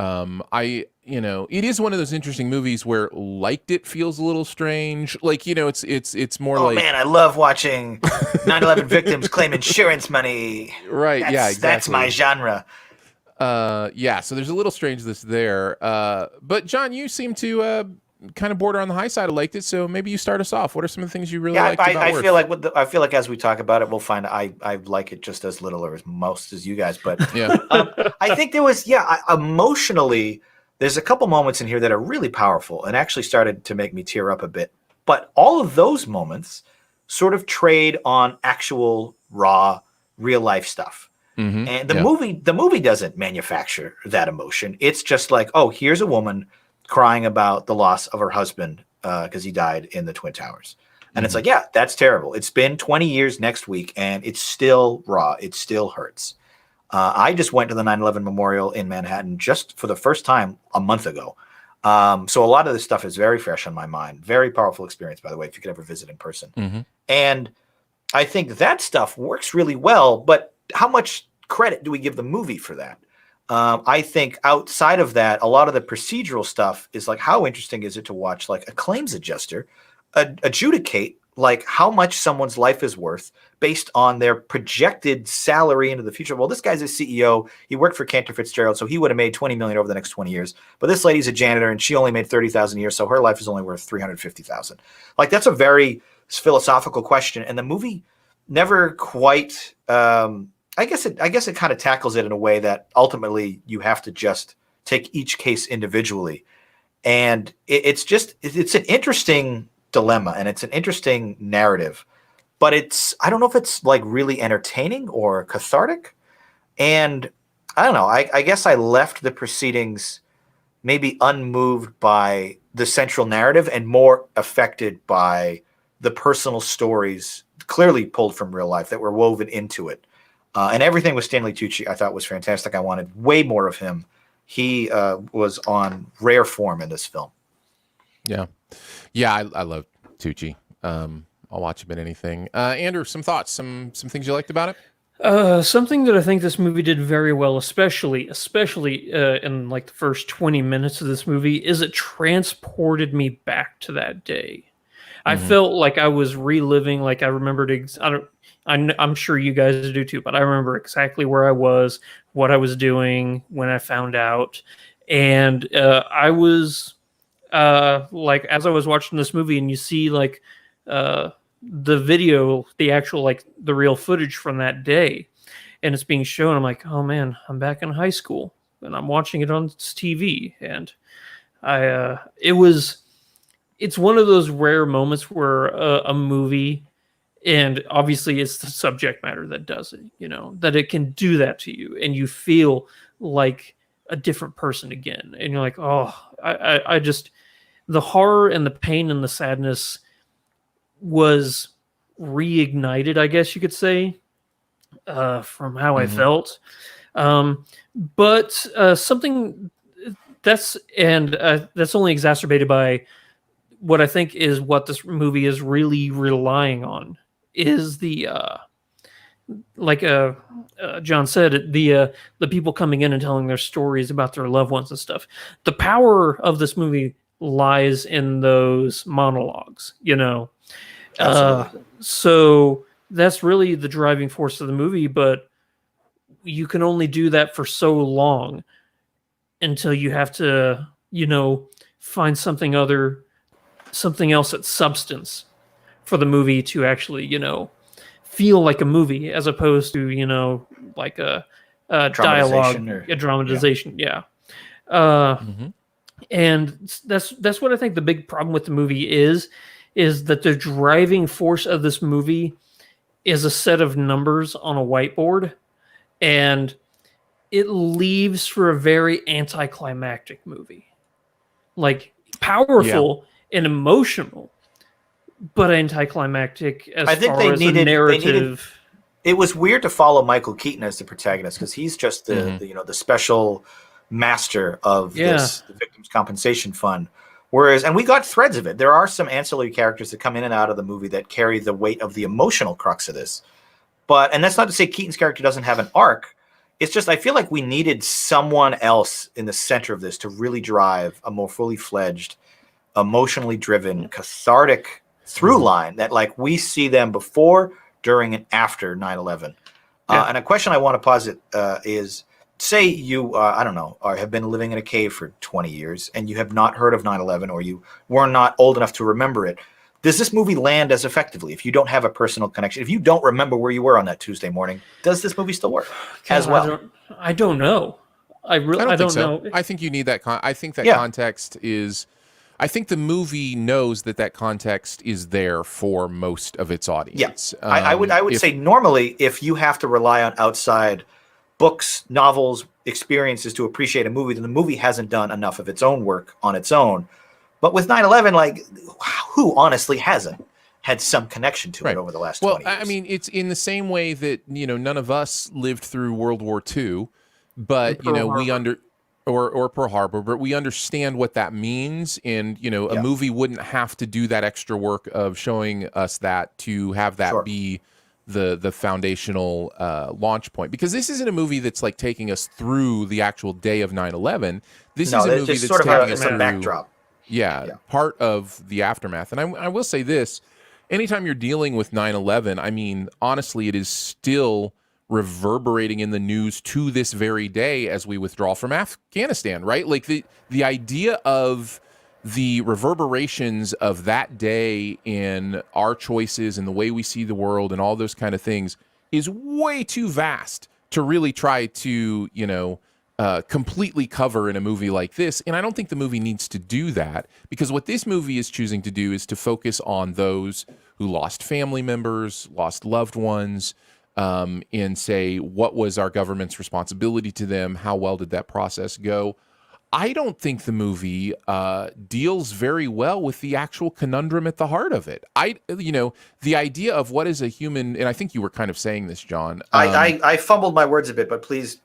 It is one of those interesting movies where liked it feels a little strange. Like, it's more like, man, I love watching 9/11 victims claim insurance money. Right. Exactly. That's my genre. So there's a little strangeness there. But John, you seem to kind of border on the high side. I liked it, so maybe you start us off. What are some of the things you really liked about I Worth? feel like as we talk about it, we'll find I like it just as little or as most as you guys. But I think there was emotionally, there's a couple moments in here that are really powerful and actually started to make me tear up a bit. But all of those moments sort of trade on actual raw real life stuff. Mm-hmm. And the movie doesn't manufacture that emotion. It's just like, oh, here's a woman crying about the loss of her husband because he died in the Twin Towers. And it's like, yeah, that's terrible. It's been 20 years next week, and it's still raw. It still hurts. I just went to the 9/11 memorial in Manhattan just for the first time a month ago. So a lot of this stuff is very fresh on my mind. Very powerful experience, by the way, if you could ever visit in person. Mm-hmm. And I think that stuff works really well, but how much credit do we give the movie for that? I think outside of that, a lot of the procedural stuff is like, how interesting is it to watch like a claims adjuster adjudicate like how much someone's life is worth based on their projected salary into the future. Well, this guy's a CEO. He worked for Cantor Fitzgerald, so he would have made $20 million over the next 20 years. But this lady's a janitor, and she only made $30,000 a year, so her life is only worth $350,000. Like, that's a very philosophical question, and the movie never quite. I guess it kind of tackles it in a way that ultimately you have to just take each case individually. And it's an interesting dilemma, and it's an interesting narrative, but I don't know if it's like really entertaining or cathartic. And I don't know, I guess I left the proceedings maybe unmoved by the central narrative and more affected by the personal stories clearly pulled from real life that were woven into it. And everything with Stanley Tucci I thought was fantastic. I wanted way more of him. He was on rare form in this film. Yeah. I love Tucci. I'll watch him in anything. Andrew, some thoughts, some things you liked about it? Something that I think this movie did very well, especially in like the first 20 minutes of this movie, is it transported me back to that day. I felt like I was reliving, like I remembered. I'm sure you guys do too, but I remember exactly where I was, what I was doing when I found out, and I was like, as I was watching this movie, and you see like the video, the actual like the real footage from that day, and it's being shown. I'm like, oh man, I'm back in high school, and I'm watching it on TV, and it's one of those rare moments where a movie, and obviously it's the subject matter that does it, that it can do that to you and you feel like a different person again. And you're like, oh, I just, the horror and the pain and the sadness was reignited, I guess you could say, from how I felt. But something that's only exacerbated by what I think is what this movie is really relying on is the like John said, the people coming in and telling their stories about their loved ones and stuff. The power of this movie lies in those monologues, you know. Absolutely. So that's really the driving force of the movie, but you can only do that for so long until you have to, you know, find something else that's substance for the movie to actually, you know, feel like a movie as opposed to, you know, like a dialogue, a dramatization. Yeah. And that's what I think the big problem with the movie is that the driving force of this movie is a set of numbers on a whiteboard, and it leaves for a very anticlimactic movie. Like powerful and emotional, but anticlimactic as I think far as a narrative. It was weird to follow Michael Keaton as the protagonist because he's just the you know the special master of this the Victims Compensation Fund. Whereas, and we got threads of it. There are some ancillary characters that come in and out of the movie that carry the weight of the emotional crux of this. But, and that's not to say Keaton's character doesn't have an arc. It's just I feel like we needed someone else in the center of this to really drive a more fully fledged, emotionally driven, cathartic through line that like we see them before, during, and after 9/11. And a question I want to posit is, say you, I don't know, have been living in a cave for 20 years and you have not heard of 9/11 or you were not old enough to remember it. Does this movie land as effectively if you don't have a personal connection? If you don't remember where you were on that Tuesday morning, does this movie still work as well? I don't know. I don't know. I think you need that. I think that context is. I think the movie knows that context is there for most of its audience. Yeah, I would say normally if you have to rely on outside books, novels, experiences to appreciate a movie, then the movie hasn't done enough of its own work on its own. But with 9/11, like, who honestly hasn't had some connection to it over the last 20 years? I mean, it's in the same way that, you know, none of us lived through World War II, but, you know, or Pearl Harbor, but we understand what that means. And, you know, a movie wouldn't have to do that extra work of showing us that to have that be the foundational launch point, because this isn't a movie that's like taking us through the actual day of 9/11. This is a movie that's sort of taking us through a backdrop. Part of the aftermath. And I will say this, anytime you're dealing with 9/11, I mean, honestly, it is still reverberating in the news to this very day as we withdraw from Afghanistan, right? Like the idea of the reverberations of that day in our choices and the way we see the world and all those kind of things is way too vast to really try to, you know, completely cover in a movie like this. And I don't think the movie needs to do that, because what this movie is choosing to do is to focus on those who lost family members, lost loved ones, and say, what was our government's responsibility to them? How well did that process go? I don't think the movie deals very well with the actual conundrum at the heart of it. The idea of what is a human, and I think you were kind of saying this, John. I fumbled my words a bit, but please,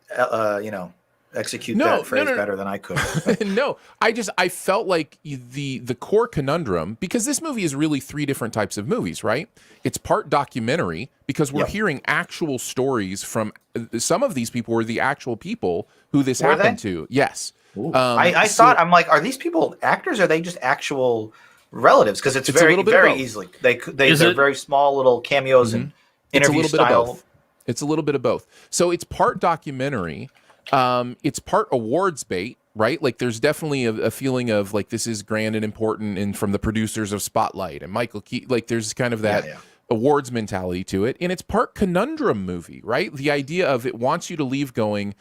execute that phrase better than I could. No, I felt like the core conundrum, because this movie is really three different types of movies, right? It's part documentary, because we're hearing actual stories from some of these people were the actual people who this happened to. Yes. I thought, I'm like, are these people actors? Or are they just actual relatives? Because it's very easily they're very small little cameos and interview style. It's a little bit of both. So it's part documentary. It's part awards bait, right? Like there's definitely a feeling of like this is grand and important, and from the producers of Spotlight and Michael Keaton, like there's kind of that awards mentality to it. And it's part conundrum movie, right? The idea of it wants you to leave going,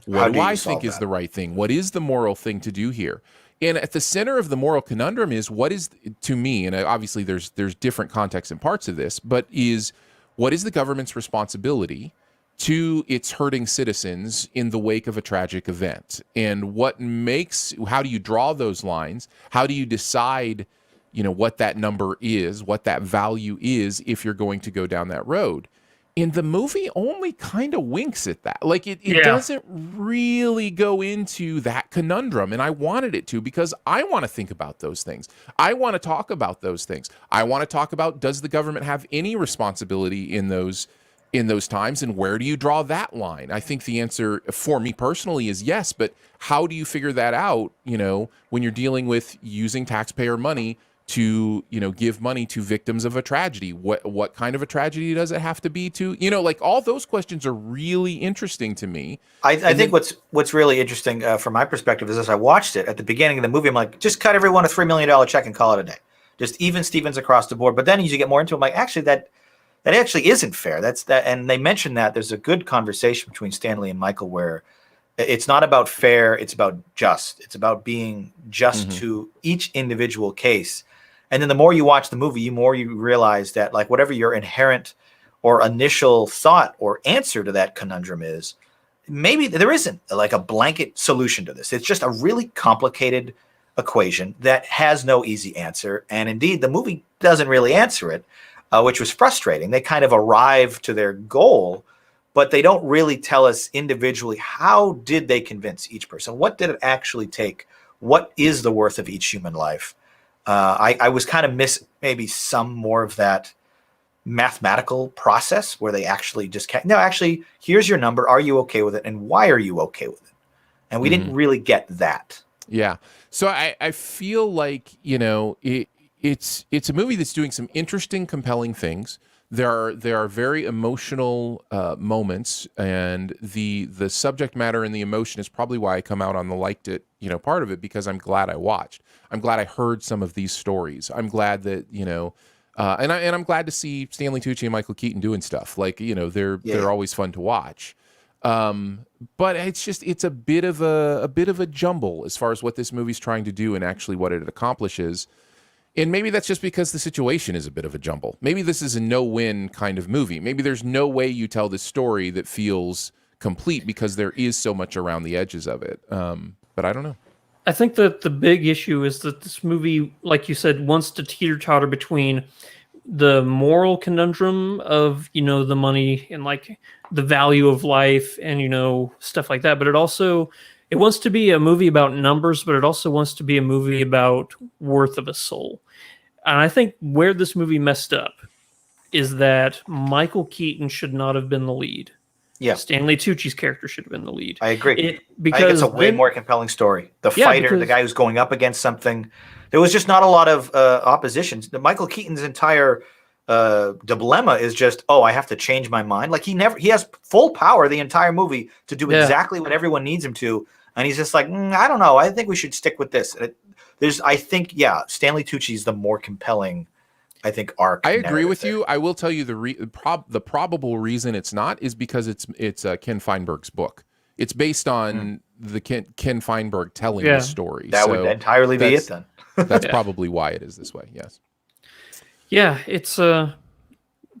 what do I think is the right thing? What is the moral thing to do here? And at the center of the moral conundrum is what is, to me, and obviously there's different contexts and parts of this, but is what is the government's responsibility to its hurting citizens in the wake of a tragic event? And how do you draw those lines? How do you decide, what that number is, what that value is if you're going to go down that road? And the movie only kind of winks at that. Like it doesn't really go into that conundrum. And I wanted it to, because I want to think about those things. I want to talk about those things. I want to talk about, does the government have any responsibility in those in those times, and where do you draw that line? I think the answer for me personally is yes, but how do you figure that out, when you're dealing with using taxpayer money to, give money to victims of a tragedy? What kind of a tragedy does it have to be to, like all those questions are really interesting to me. I think what's really interesting from my perspective is, as I watched it at the beginning of the movie, I'm like, just cut everyone a $3 million check and call it a day. Just even Stevens across the board. But then as you get more into it, I'm like, actually, that actually isn't fair. That's that. And they mentioned that there's a good conversation between Stanley and Michael where it's not about fair. It's about just. It's about being just to each individual case. And then the more you watch the movie, the more you realize that, like, whatever your inherent or initial thought or answer to that conundrum is, maybe there isn't like a blanket solution to this. It's just a really complicated equation that has no easy answer. And indeed, the movie doesn't really answer it, which was frustrating. They kind of arrive to their goal, but they don't really tell us individually how did they convince each person? What did it actually take? What is the worth of each human life? I was kind of miss maybe some more of that mathematical process where they actually just can't. No, actually, here's your number. Are you okay with it? And why are you okay with it? And we didn't really get that. Yeah. So I feel like, it's a movie that's doing some interesting, compelling things. There are very emotional moments, and the subject matter and the emotion is probably why I come out on the liked it, part of it, because I'm glad I watched. I'm glad I heard some of these stories. I'm glad that, and I'm glad to see Stanley Tucci and Michael Keaton doing stuff. Like, they're always fun to watch. But it's a bit of a jumble as far as what this movie's trying to do and actually what it accomplishes. And maybe that's just because the situation is a bit of a jumble. Maybe this is a no-win kind of movie. Maybe there's no way you tell this story that feels complete because there is so much around the edges of it. But I don't know. I think that the big issue is that this movie, like you said, wants to teeter-totter between the moral conundrum of, the money and like the value of life and, stuff like that. But it wants to be a movie about numbers, but it also wants to be a movie about worth of a soul. And I think where this movie messed up is that Michael Keaton should not have been the lead. Yeah. Stanley Tucci's character should have been the lead. I agree. Because I think it's a way more compelling story. The fighter, the guy who's going up against something. There was just not a lot of opposition. Michael Keaton's entire dilemma is just, I have to change my mind. Like he has full power the entire movie to do exactly what everyone needs him to. And he's just like, I don't know. I think we should stick with this. Stanley Tucci's the more compelling, I think, arc. I agree with you. I will tell you the probable reason it's not is because it's Ken Feinberg's book. It's based on the Ken Feinberg telling the story. That would entirely be it then. That's probably why it is this way. Yes. Yeah, it's but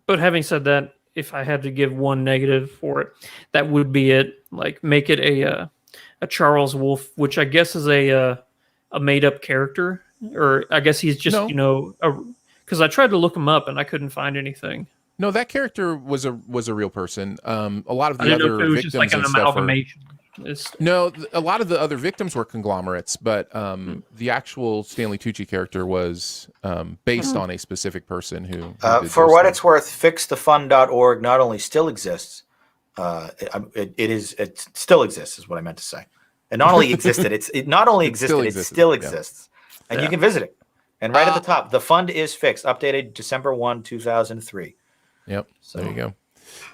having said that, if I had to give one negative for it, that would be it. Like, make it a Charles Wolf, which I guess is a made up character, or I guess he's just because I tried to look him up and I couldn't find anything. No, that character was a real person. A lot of the other it was victims just like an and stuff amalgamation. No, a lot of the other victims were conglomerates, but the actual Stanley Tucci character was based on a specific person who for what it's worth, fixthefund.org not only still exists, it still exists is what I meant to say. It not only existed, it still exists. And you can visit it. And right at the top, the fund is fixed, updated December 1, 2003. Yep. So there you go.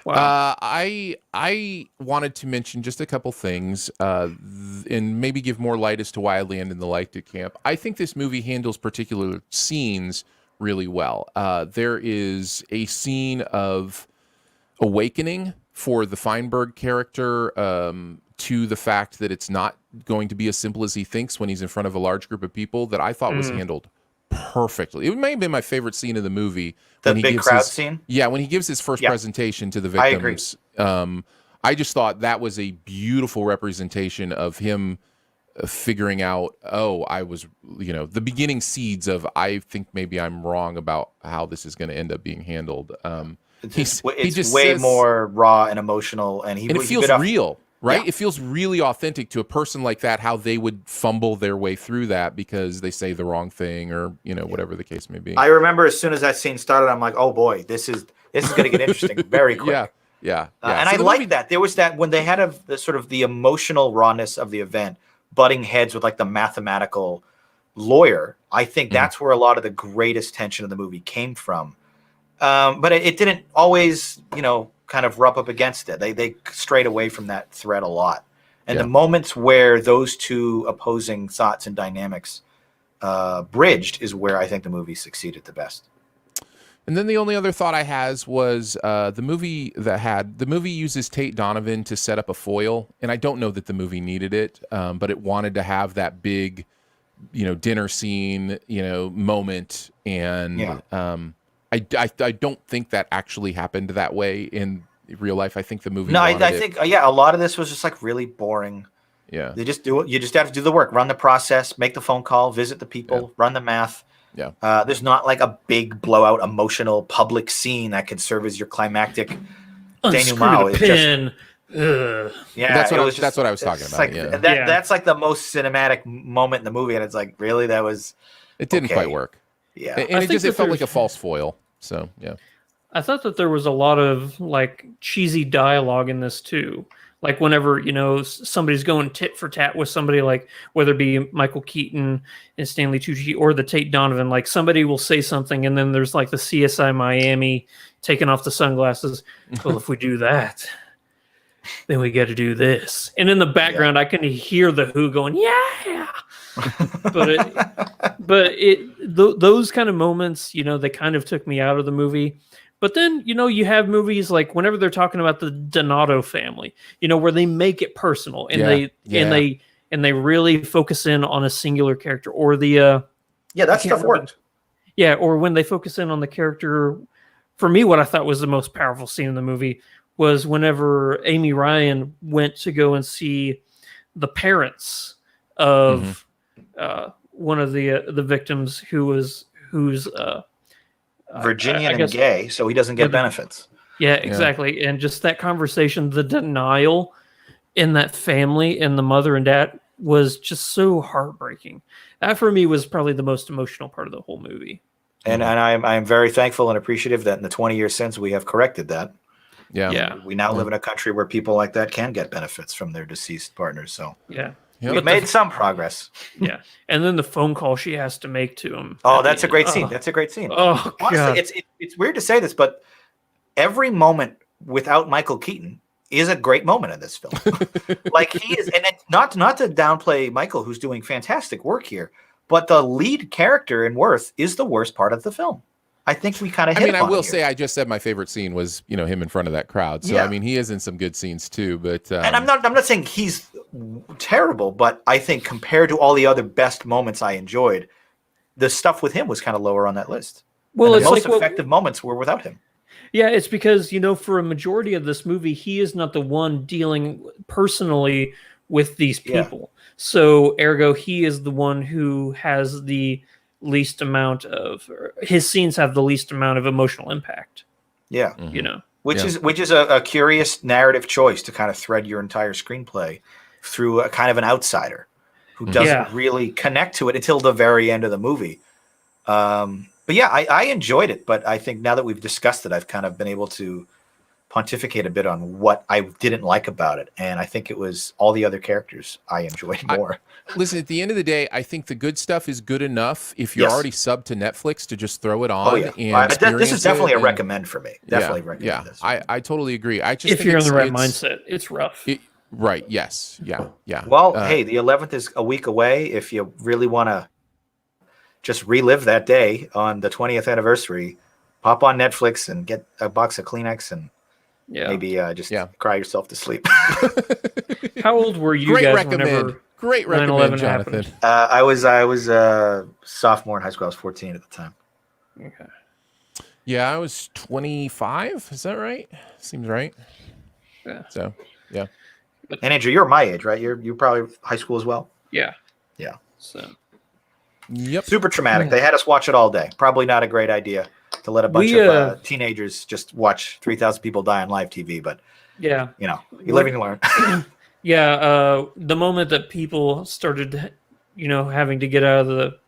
Wow. I wanted to mention just a couple things and maybe give more light as to why I land in the liked it camp. I think this movie handles particular scenes really well. There is a scene of awakening for the Feinberg character to the fact that it's not going to be as simple as he thinks when he's in front of a large group of people that I thought was handled perfectly. It may have been my favorite scene of the movie. The big crowd scene? Yeah, when he gives his first presentation to the victims. I agree. I just thought that was a beautiful representation of him figuring out, I was, the beginning seeds of, I think maybe I'm wrong about how this is going to end up being handled. It's way more raw and emotional, and it feels real. Right? Yeah. It feels really authentic to a person like that, how they would fumble their way through that because they say the wrong thing or, whatever the case may be. I remember as soon as that scene started, I'm like, oh boy, this is going to get interesting very quick. Yeah. And So I like that. There was that when they had the sort of the emotional rawness of the event, butting heads with like the mathematical lawyer. I think that's where a lot of the greatest tension of the movie came from. But it didn't always, kind of rub up against it. They strayed away from that thread a lot. And the moments where those two opposing thoughts and dynamics bridged is where I think the movie succeeded the best. And then the only other thought I has was the movie uses Tate Donovan to set up a foil, and I don't know that the movie needed it, but it wanted to have that big, dinner scene, moment, and I don't think that actually happened that way in real life. I think the movie. No, I think a lot of this was just like really boring. Yeah, they just do it. You just have to do the work, run the process, make the phone call, visit the people, run the math. Yeah. There's not like a big blowout emotional public scene that could serve as your climactic denouement. That's what I was talking about. Like, that's like the most cinematic moment in the movie, and it's like, really, it didn't quite work. Yeah, and it felt like a false foil. So yeah, I thought that there was a lot of like cheesy dialogue in this too. Like whenever, somebody's going tit for tat with somebody, like whether it be Michael Keaton and Stanley Tucci or the Tate Donovan, like somebody will say something and then there's like the CSI Miami taking off the sunglasses. Well, if we do that, then we got to do this. And in the background, I can hear the Who going, yeah. Those kind of moments, they kind of took me out of the movie. But then, you have movies like whenever they're talking about the Donato family, where they make it personal and they really focus in on a singular character, or the that stuff worked. Yeah, or when they focus in on the character. For me, what I thought was the most powerful scene in the movie was whenever Amy Ryan went to go and see the parents of one of the victims who's Virginian and gay, so he doesn't get benefits. Yeah, exactly. And just that conversation, the denial in that family and the mother and dad was just so heartbreaking. That for me was probably the most emotional part of the whole movie. And I'm very thankful and appreciative that in the 20 years since we have corrected that. Yeah. We now live in a country where people like that can get benefits from their deceased partners. So we've made some progress. Yeah. And then the phone call she has to make to him. Oh, that's a great scene. That's a great scene. Oh, honestly, it's weird to say this, but every moment without Michael Keaton is a great moment in this film. Like he is, and it's not to downplay Michael, who's doing fantastic work here, but the lead character in Worth is the worst part of the film. I think we kind of hit. I will say, I just said my favorite scene was, him in front of that crowd. So I mean, he is in some good scenes too. But and I'm not saying he's terrible, but I think compared to all the other best moments I enjoyed, the stuff with him was kind of lower on that list. Well, the most effective moments were without him. Yeah, it's because for a majority of this movie, he is not the one dealing personally with these people. Yeah. So, ergo, he is the one who has the least amount of his scenes have the least amount of emotional impact. Yeah. Which is a curious narrative choice to kind of thread your entire screenplay through a kind of an outsider who doesn't really connect to it until the very end of the movie. But yeah, I enjoyed it, but I think now that we've discussed it, I've kind of been able to pontificate a bit on what I didn't like about it. And I think it was all the other characters I enjoyed more. Listen, at the end of the day, I think the good stuff is good enough if you're already subbed to Netflix to just throw it on. This is definitely a recommend for me. Definitely recommend this. I totally agree. I just if you're in the right mindset, it's rough. Right. Yes. Yeah. Well, hey, the 11th is a week away. If you really want to just relive that day on the 20th anniversary, pop on Netflix and get a box of Kleenex and maybe just cry yourself to sleep. How old were you guys whenever Great recommend, Jonathan. I was a sophomore in high school. I was 14 at the time. Okay. Yeah, I was 25. Is that right? Seems right. Yeah. So, yeah. And Andrew, you're my age, right? You're probably high school as well. Yeah. Yeah. So. Yep. Super traumatic. They had us watch it all day. Probably not a great idea to let a bunch of teenagers just watch 3,000 people die on live TV. But you live and you learn. The moment that people started, having to get out of the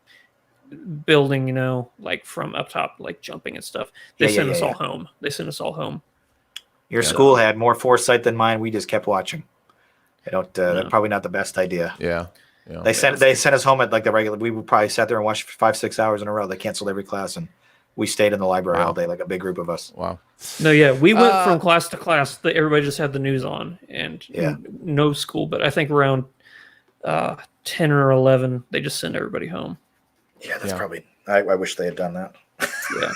building, like from up top, like jumping and stuff, they sent us all home. They sent us all home. Your school had more foresight than mine. We just kept watching. I don't. That's probably not the best idea. Yeah. They sent us home at like the regular. We would probably sat there and watched 5-6 hours in a row. They canceled every class, and we stayed in the library all day, like a big group of us. Wow. No, yeah, we went from class to class. Everybody just had the news on, and no school. But I think around 10 or 11, they just send everybody home. Yeah, that's probably. I wish they had done that. Yeah.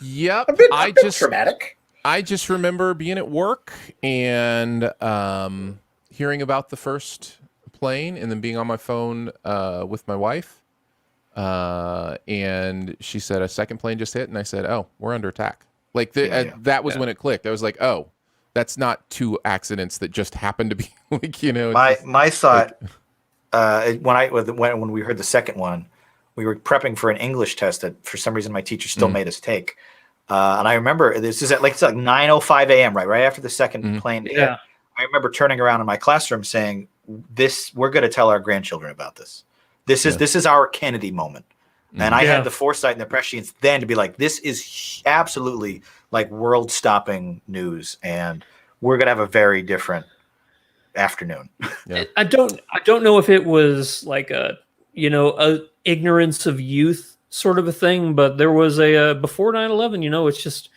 Yep. I just traumatic. I just remember being at work and hearing about the first plane, and then being on my phone with my wife, and she said a second plane just hit, and I said, "Oh, we're under attack." Like that was when it clicked. I was like, "Oh, that's not two accidents that just happened to be like, you know." My thought when we heard the second one, we were prepping for an English test that for some reason my teacher still made us take, and I remember this is at it's like 9:05 a.m. right after the second plane hit. Yeah. I remember turning around in my classroom saying, we're going to tell our grandchildren about this. This is our Kennedy moment. And I had the foresight and the prescience then to be like, this is absolutely like world stopping news. And we're going to have a very different afternoon. Yeah. I don't know if it was like a ignorance of youth sort of a thing, but there was before 9/11, it's just,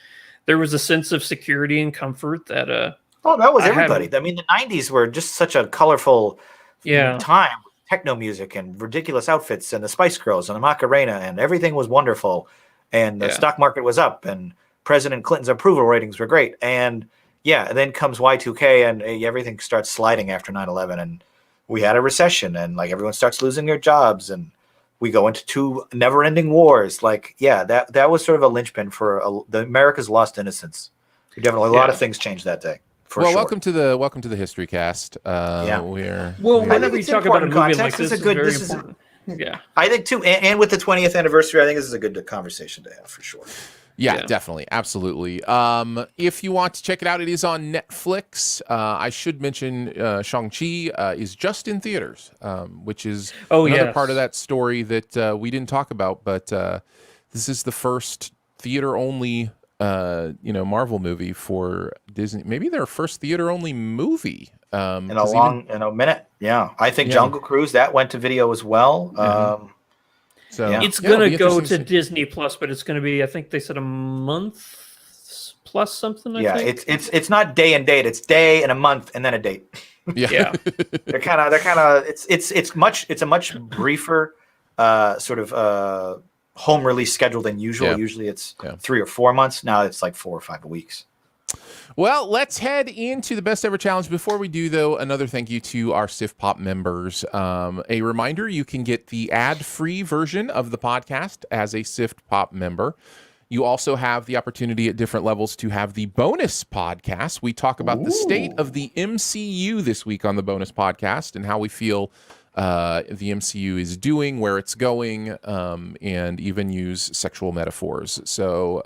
there was a sense of security and comfort that, oh, that was everybody. I mean, the 90s were just such a colorful time. Techno music and ridiculous outfits and the Spice Girls and the Macarena, and everything was wonderful. And the stock market was up, and President Clinton's approval ratings were great. And then comes Y2K, and everything starts sliding after 9/11. And we had a recession, and like everyone starts losing their jobs, and we go into two never-ending wars. Like, that was sort of a linchpin for the America's lost innocence. Definitely a lot of things changed that day. Welcome to the History Cast. Whenever you talk about a movie like this, it's very important. Yeah, I think too, and with the 20th anniversary, I think this is a good conversation to have for sure. Yeah, definitely, absolutely. If you want to check it out, it is on Netflix. I should mention Shang-Chi is just in theaters, which is another part of that story that we didn't talk about. But this is the first theater-only Marvel movie for Disney. Maybe their first theater-only movie. In a minute. Yeah. I think Jungle Cruise, that went to video as well. So it's going to go to Disney Plus, but it's going to be, I think they said a month plus something. I think. It's not day and date. It's day and a month and then a date. Yeah. they're kind of, it's a much briefer sort of, home release schedule than usual. Usually it's 3 or 4 months. Now it's like 4 or 5 weeks. Well, let's head into the best ever challenge. Before we do, though, another thank you to our SIF Pop members. A reminder, you can get the ad-free version of the podcast as a SIF Pop member. You also have the opportunity at different levels to have the bonus podcast. We talk about the state of the MCU this week on the bonus podcast and how we feel the MCU is doing, where it's going, and even use sexual metaphors. So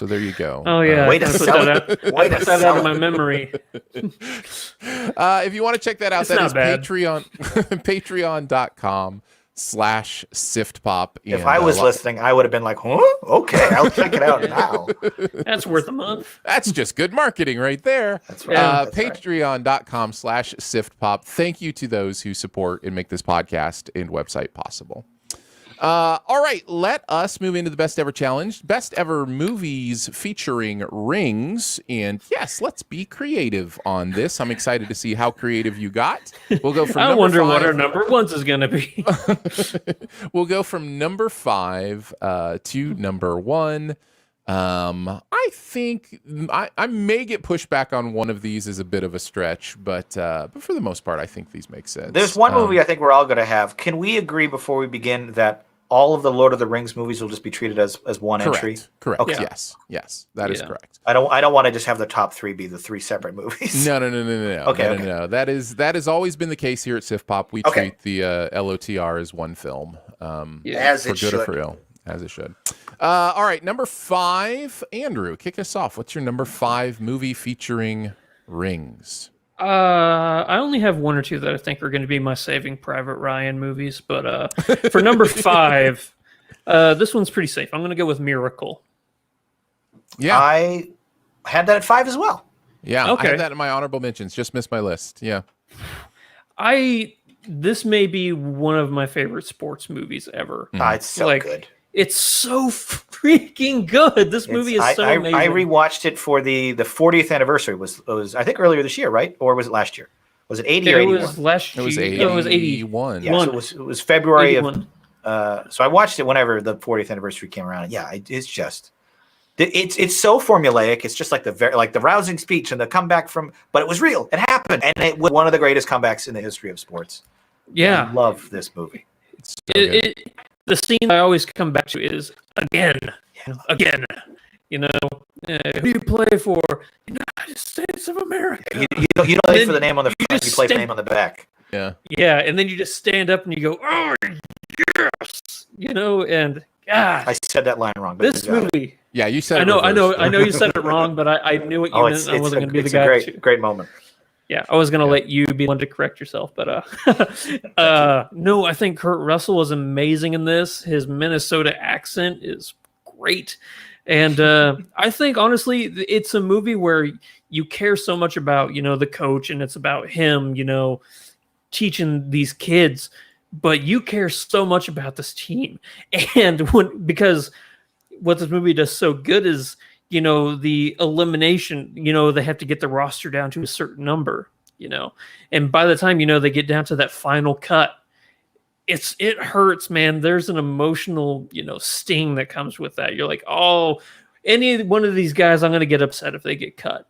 there you go. Oh yeah, I put that out of my memory. If you want to check that out, that is Patreon, patreon.com/siftpop. If I was listening, I would have been like, huh? Okay, I'll check it out now. That's worth a month. That's just good marketing right there. That's right. Patreon.com/siftpop. Thank you to those who support and make this podcast and website possible. All right, let us move into the best ever challenge. Best ever movies featuring rings. And yes, let's be creative on this. I'm excited to see how creative you got. We'll go from I wonder what our number ones is going to be. We'll go from number 5 to number 1. I think I may get pushed back on one of these as a bit of a stretch, but for the most part, I think these make sense. There's one movie I think we're all going to have. Can we agree before we begin that all of the Lord of the Rings movies will just be treated as one entry? Correct. Okay. Yes, that is correct. I don't want to just have the top 3 be the 3 separate movies. No. Okay. No. That has always been the case here at SIF Pop. We treat the LOTR as one film. As for it good should. or for ill, as it should. All right, number 5, Andrew, kick us off. What's your number 5 movie featuring rings? I only have 1 or 2 that I think are going to be my Saving Private Ryan movies, but for number 5, this one's pretty safe. I'm going to go with Miracle. Yeah, I had that at 5 as well. Yeah, Okay. I had that in my honorable mentions. Just missed my list. Yeah. This may be one of my favorite sports movies ever. It's so good. It's so freaking good. This movie is so amazing. I rewatched it for the 40th anniversary. It was I think earlier this year, right? Or was it last year? Was it 80 or 81? It was last year. It was No, it was 81. Yeah, so it was February 81. of. So I watched it whenever the 40th anniversary came around. And yeah, it's just. It's so formulaic. It's just like the rousing speech and the comeback from, but it was real. It happened, and it was one of the greatest comebacks in the history of sports. Yeah, I love this movie. It's so good. The scene I always come back to is again. You know, who do you play for? United States of America. You don't play for the name on the front. You play for the name on the back. Yeah. Yeah, and then you just stand up and you go, oh yes, and God, I said that line wrong. But this movie. Yeah, you said. I know you said it wrong, but I knew what you meant. I wasn't going to be the guy. Great moment. Yeah, I was going to let you be one to correct yourself, but no, I think Kurt Russell was amazing in this. His Minnesota accent is great, and I think honestly, it's a movie where you care so much about the coach, and it's about him, teaching these kids, but you care so much about this team, and because what this movie does so good is the elimination, they have to get the roster down to a certain number, and by the time they get down to that final cut, it hurts, man. There's an emotional sting that comes with that. You're like, oh, any one of these guys, I'm going to get upset if they get cut.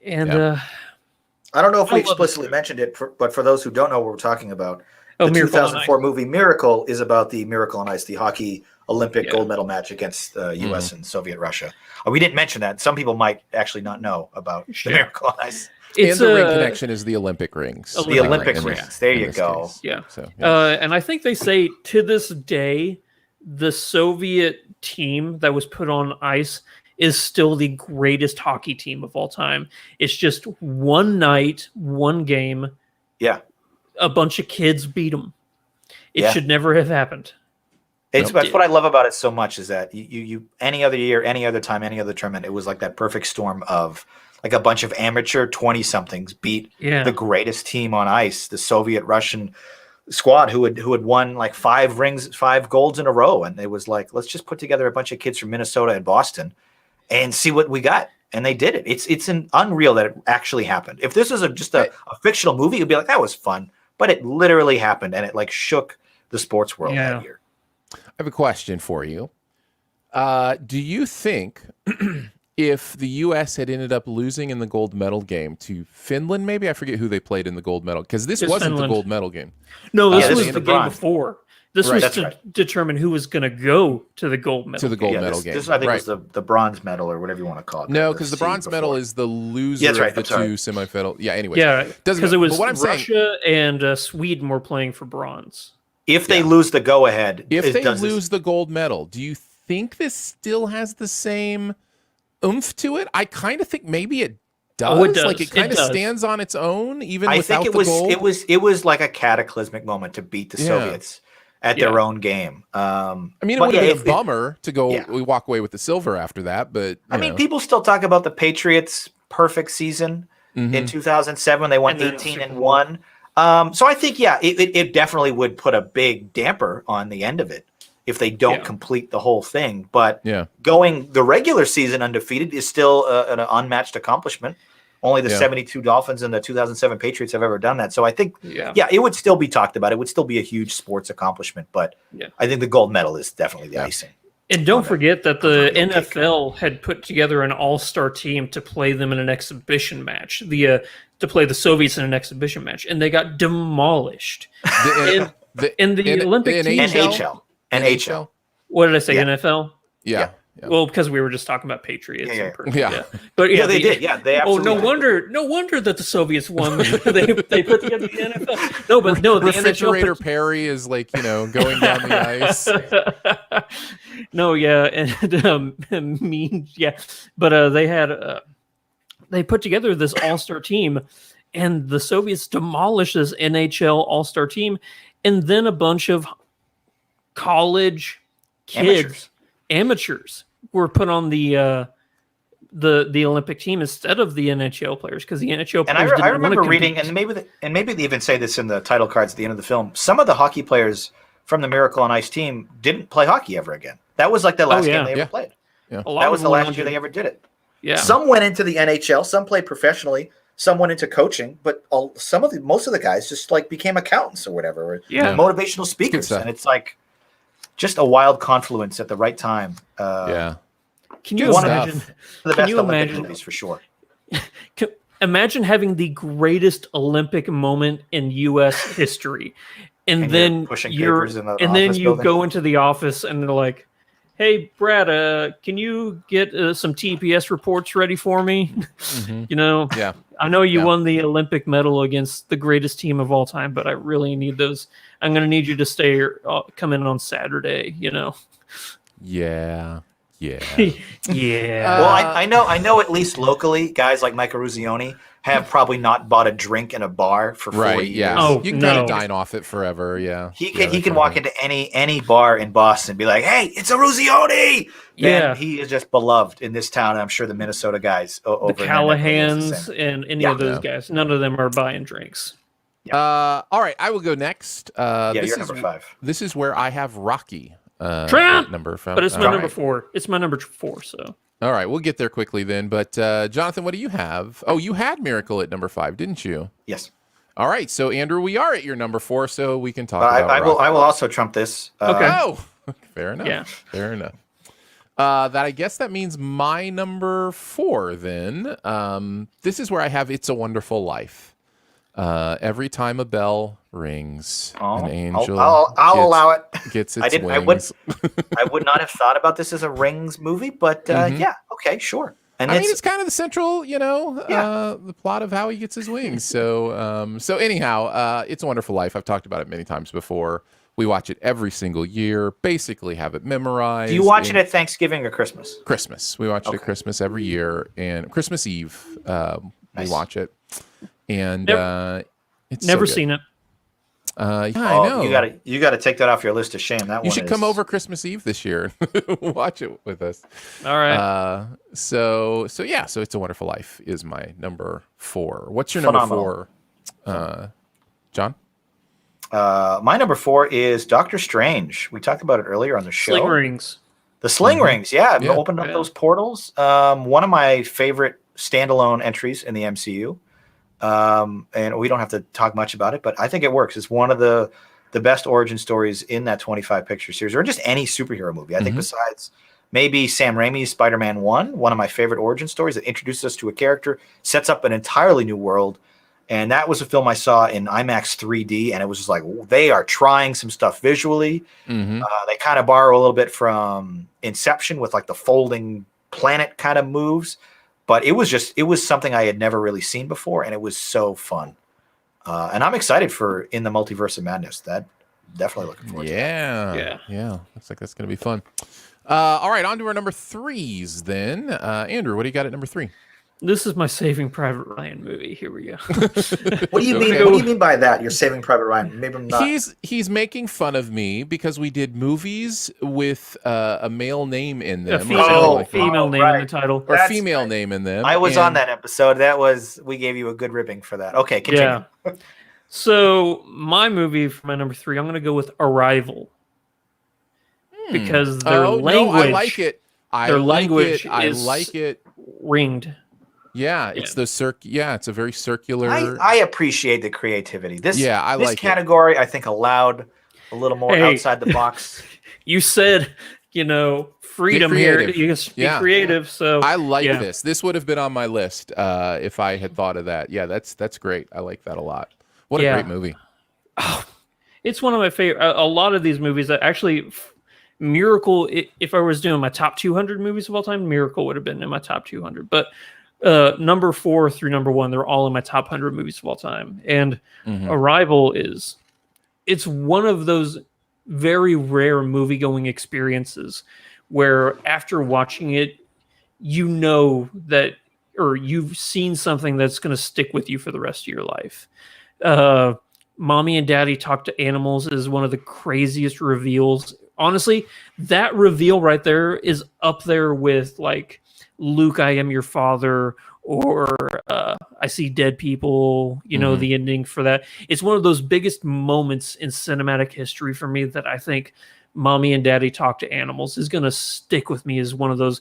And I don't know if we explicitly mentioned it, but for those who don't know what we're talking about, the Miracle 2004 movie Miracle is about the Miracle on Ice, the hockey Olympic gold medal match against U.S. and Soviet Russia. We didn't mention that. Some people might actually not know about the Miracle on Ice. And the ring connection is the Olympic rings. The Olympic rings. There you go. Case. Yeah. So, and I think they say to this day, the Soviet team that was put on ice is still the greatest hockey team of all time. It's just one night, one game. Yeah. A bunch of kids beat them. It should never have happened. That's what I love about it so much is that you any other year, any other time, any other tournament, it was like that perfect storm of like a bunch of amateur 20-somethings beat the greatest team on ice, the Soviet Russian squad who had won like 5 golds in a row. And it was like, let's just put together a bunch of kids from Minnesota and Boston and see what we got. And they did it. It's unreal that it actually happened. If this was just a fictional movie, it'd be like, that was fun. But it literally happened, and it like shook the sports world that year. I have a question for you. Do you think if the U.S. had ended up losing in the gold medal game to Finland, maybe I forget who they played in the gold medal, because this wasn't Finland. the gold medal game. No, this was the game before. This was to right. determine who was going to go to the gold medal. To the gold medal game. This I think was the bronze medal or whatever you want to call it. No, because the bronze medal is the loser of the two semifinal. Yeah, anyway. Yeah, because it was Russia and Sweden were playing for bronze. If they lose the go-ahead. If they lose the gold medal, do you think this still has the same oomph to it? I kind of think maybe it does. Oh, it does. Like it kind of stands on its own, even I without think the gold. It was like a cataclysmic moment to beat the Soviets at their own game. I mean, it would have been a bummer to go. We walk away with the silver after that, but I mean, people still talk about the Patriots' perfect season in 2007 when they won 18-1. So I think, it definitely would put a big damper on the end of it if they don't complete the whole thing. But going the regular season undefeated is still an unmatched accomplishment. Only the 72 Dolphins and the 2007 Patriots have ever done that. So I think, it would still be talked about. It would still be a huge sports accomplishment. But I think the gold medal is definitely the icing. And don't forget that the NFL had put together an all-star team to play them in an exhibition match. To play the Soviets in an exhibition match, and they got demolished. In the Olympic team. NHL. What did I say? NFL? Yeah. Well, because we were just talking about Patriots. But they did. Yeah, they absolutely. No wonder that the Soviets won. they put together the NFL. No, but no, the refrigerator Perry is like going down the ice. No, but they had they put together this all-star team, and the Soviets demolished this NHL all-star team, and then a bunch of college kids. Amateurs were put on the the Olympic team instead of the NHL players, because the NHL And players I didn't remember want to reading, and maybe they even say this in the title cards at the end of the film. Some of the hockey players from the Miracle on Ice team didn't play hockey ever again. That was like the last game they ever played. Yeah. That was the last year they ever did it. Yeah. Some went into the NHL, some played professionally, some went into coaching, but most of the guys just like became accountants or whatever, or motivational speakers, and it's like just a wild confluence at the right time. Can you imagine? The best Olympic movies for sure. Imagine having the greatest Olympic moment in U.S. history, and then you go into the office and they're like, "Hey, Brad, can you get some TPS reports ready for me?" I know you won the Olympic medal against the greatest team of all time, but I really need those. I'm going to need you to come in on Saturday. Yeah. Well, I know at least locally, guys like Mike Eruzione have probably not bought a drink in a bar for 40 years. Yeah. Oh, you can kind of dine off it forever. Yeah. He can walk into any bar in Boston and be like, "Hey, it's Eruzione!" Yeah. And he is just beloved in this town. And I'm sure the Minnesota guys over the Callahans and any of those guys, none of them are buying drinks. All right, I will go next. You're number 5. This is where I have Rocky. Number from, but it's my number 4. It's my number 4. So all right, we'll get there quickly then. But Jonathan, what do you have? Oh, you had Miracle at number 5, didn't you? Yes. All right, so Andrew, we are at your number 4, so we can talk about. I will also trump this. Okay. Fair enough. Yeah. Fair enough. I guess that means my number 4 then. This is where I have It's a Wonderful Life. Every time a bell rings, an angel I'll allow it. Gets its wings. I would not have thought about this as a Rings movie, but okay, sure. And it's kind of the central, the plot of how he gets his wings. So anyhow, It's a Wonderful Life. I've talked about it many times before. We watch it every single year, basically have it memorized. Do you watch it at Thanksgiving or Christmas? Christmas. We watch it at Christmas every year, and Christmas Eve we watch it. And it's never seen it. I know. You gotta take that off your list of shame. You should come over Christmas Eve this year and watch it with us. All right. So It's a Wonderful Life is my number 4. What's your number 4, John? My number 4 is Doctor Strange. We talked about it earlier on the show. Sling rings. The sling rings, opened up those portals. One of my favorite standalone entries in the MCU. And we don't have to talk much about it, but I think it works. It's one of the best origin stories in that 25 picture series, or just any superhero movie. I think besides maybe Sam Raimi's Spider-Man 1, one of my favorite origin stories that introduces us to a character, sets up an entirely new world. And that was a film I saw in IMAX 3D, and it was just like, they are trying some stuff visually. They kind of borrow a little bit from Inception with like the folding planet kind of moves. But it was something I had never really seen before, and it was so fun. And I'm excited for In the Multiverse of Madness. That definitely looking forward to that. Yeah. Looks like that's going to be fun. All right, on to our number 3s then. Andrew, what do you got at number 3? This is my Saving Private Ryan movie. Here we go. What do you mean? What do you mean by that? You're Saving Private Ryan? Maybe I'm not. He's making fun of me because we did movies with a male name in them, female name in the title, or female name in them. I was on that episode. We gave you a good ribbing for that. Okay, continue. Yeah. So my movie for my number 3, I'm going to go with Arrival because their language. No, I like it. I like it. Ringed. Yeah, it's it's a very circular. I appreciate the creativity. This category, I think, allowed a little more outside the box. You said, freedom here. You can be creative. So I like this. This would have been on my list if I had thought of that. Yeah, that's great. I like that a lot. What a great movie. Oh, it's one of my favorite. A lot of these movies that actually. Miracle, if I was doing my top 200 movies of all time, Miracle would have been in my top 200. But number 4 through number 1, they're all in my top 100 movies of all time. And Arrival it's one of those very rare movie-going experiences where after watching it, that, or you've seen something that's going to stick with you for the rest of your life. Mommy and Daddy Talk to Animals is one of the craziest reveals. Honestly, that reveal right there is up there with like Luke, I am your father, or I see dead people, the ending for that. It's one of those biggest moments in cinematic history for me that I think Mommy and Daddy Talk to Animals is going to stick with me as one of those.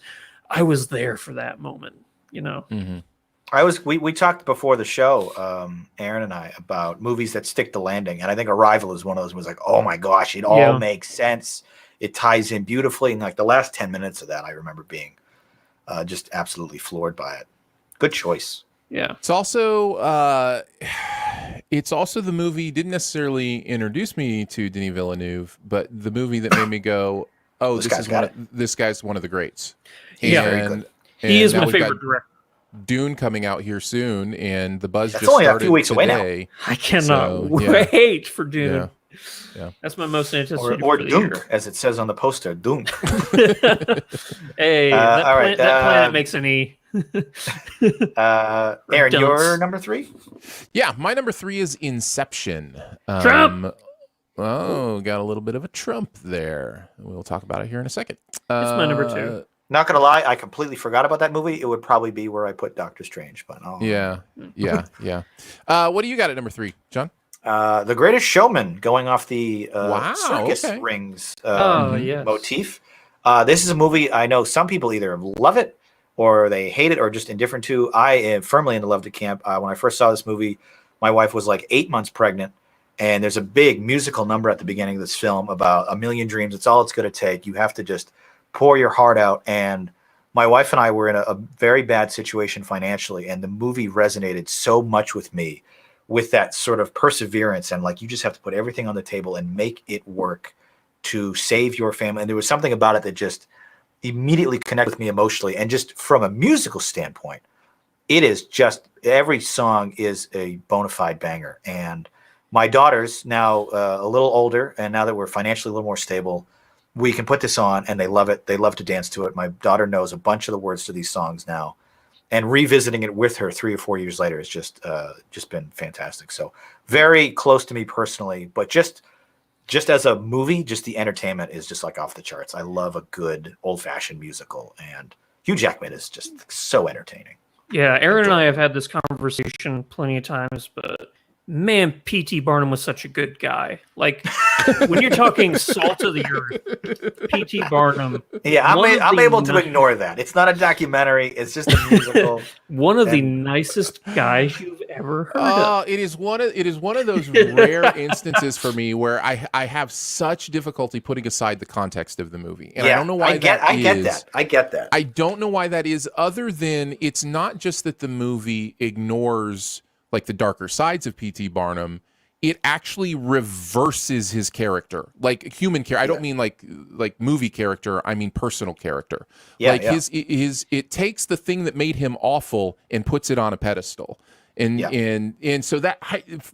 I was there for that moment, We talked before the show, Aaron and I, about movies that stick the landing, and I think Arrival is one of those. Was like, oh my gosh, it all makes sense. It ties in beautifully, and like the last 10 minutes of that, I remember being just absolutely floored by it. Good choice. Yeah, it's also the movie didn't necessarily introduce me to Denis Villeneuve, but the movie that made me go, oh, this guy's one of the greats. Yeah, very good. He is my favorite director. Dune coming out here soon, and the buzz That's just only started a few weeks today. away now. I cannot wait for Dune. Yeah. That's my most anticipated. Or Dunk, as it says on the poster, Dunk. Hey, that planet makes an E. Aaron, your number 3? Yeah, my number 3 is Inception. Trump. Oh, got a little bit of a Trump there. We'll talk about it here in a second. That's my number 2. Not gonna lie, I completely forgot about that movie. It would probably be where I put Doctor Strange, but yeah. What do you got at number 3, John? The Greatest Showman, going off the circus rings motif. This is a movie I know some people either love it or they hate it or just indifferent to. I am firmly in the love to camp. When I first saw this movie, my wife was like 8 months pregnant, and there's a big musical number at the beginning of this film about a million dreams. It's all it's going to take. You have to just pour your heart out. And my wife and I were in a very bad situation financially, and the movie resonated so much with me, with that sort of perseverance and like you just have to put everything on the table and make it work to save your family. And there was something about it that just immediately connected with me emotionally. And just from a musical standpoint, it is just every song is a bona fide banger. And my daughter's now a little older, and now that we're financially a little more stable, we can put this on and they love it. They love to dance to it. My daughter knows a bunch of the words to these songs now. And revisiting it with her 3 or 4 years later has just been fantastic. So very close to me personally, but just as a movie, just the entertainment is just like off the charts. I love a good old-fashioned musical, and Hugh Jackman is just so entertaining. Yeah, Aaron and I have had this conversation plenty of times, but man, P.T. Barnum was such a good guy. Like, when you're talking salt of the earth, P.T. Barnum. Yeah, I'm able to ignore that. It's not a documentary. It's just a musical. One of the nicest guys you've ever heard of. It is one of those rare instances for me where I have such difficulty putting aside the context of the movie. And I don't know why I get that. I don't know why that is, other than it's not just that the movie ignores like the darker sides of P.T. Barnum. It actually reverses his character, like human character. I don't mean like movie character. I mean personal character. His it takes the thing that made him awful and puts it on a pedestal. And so that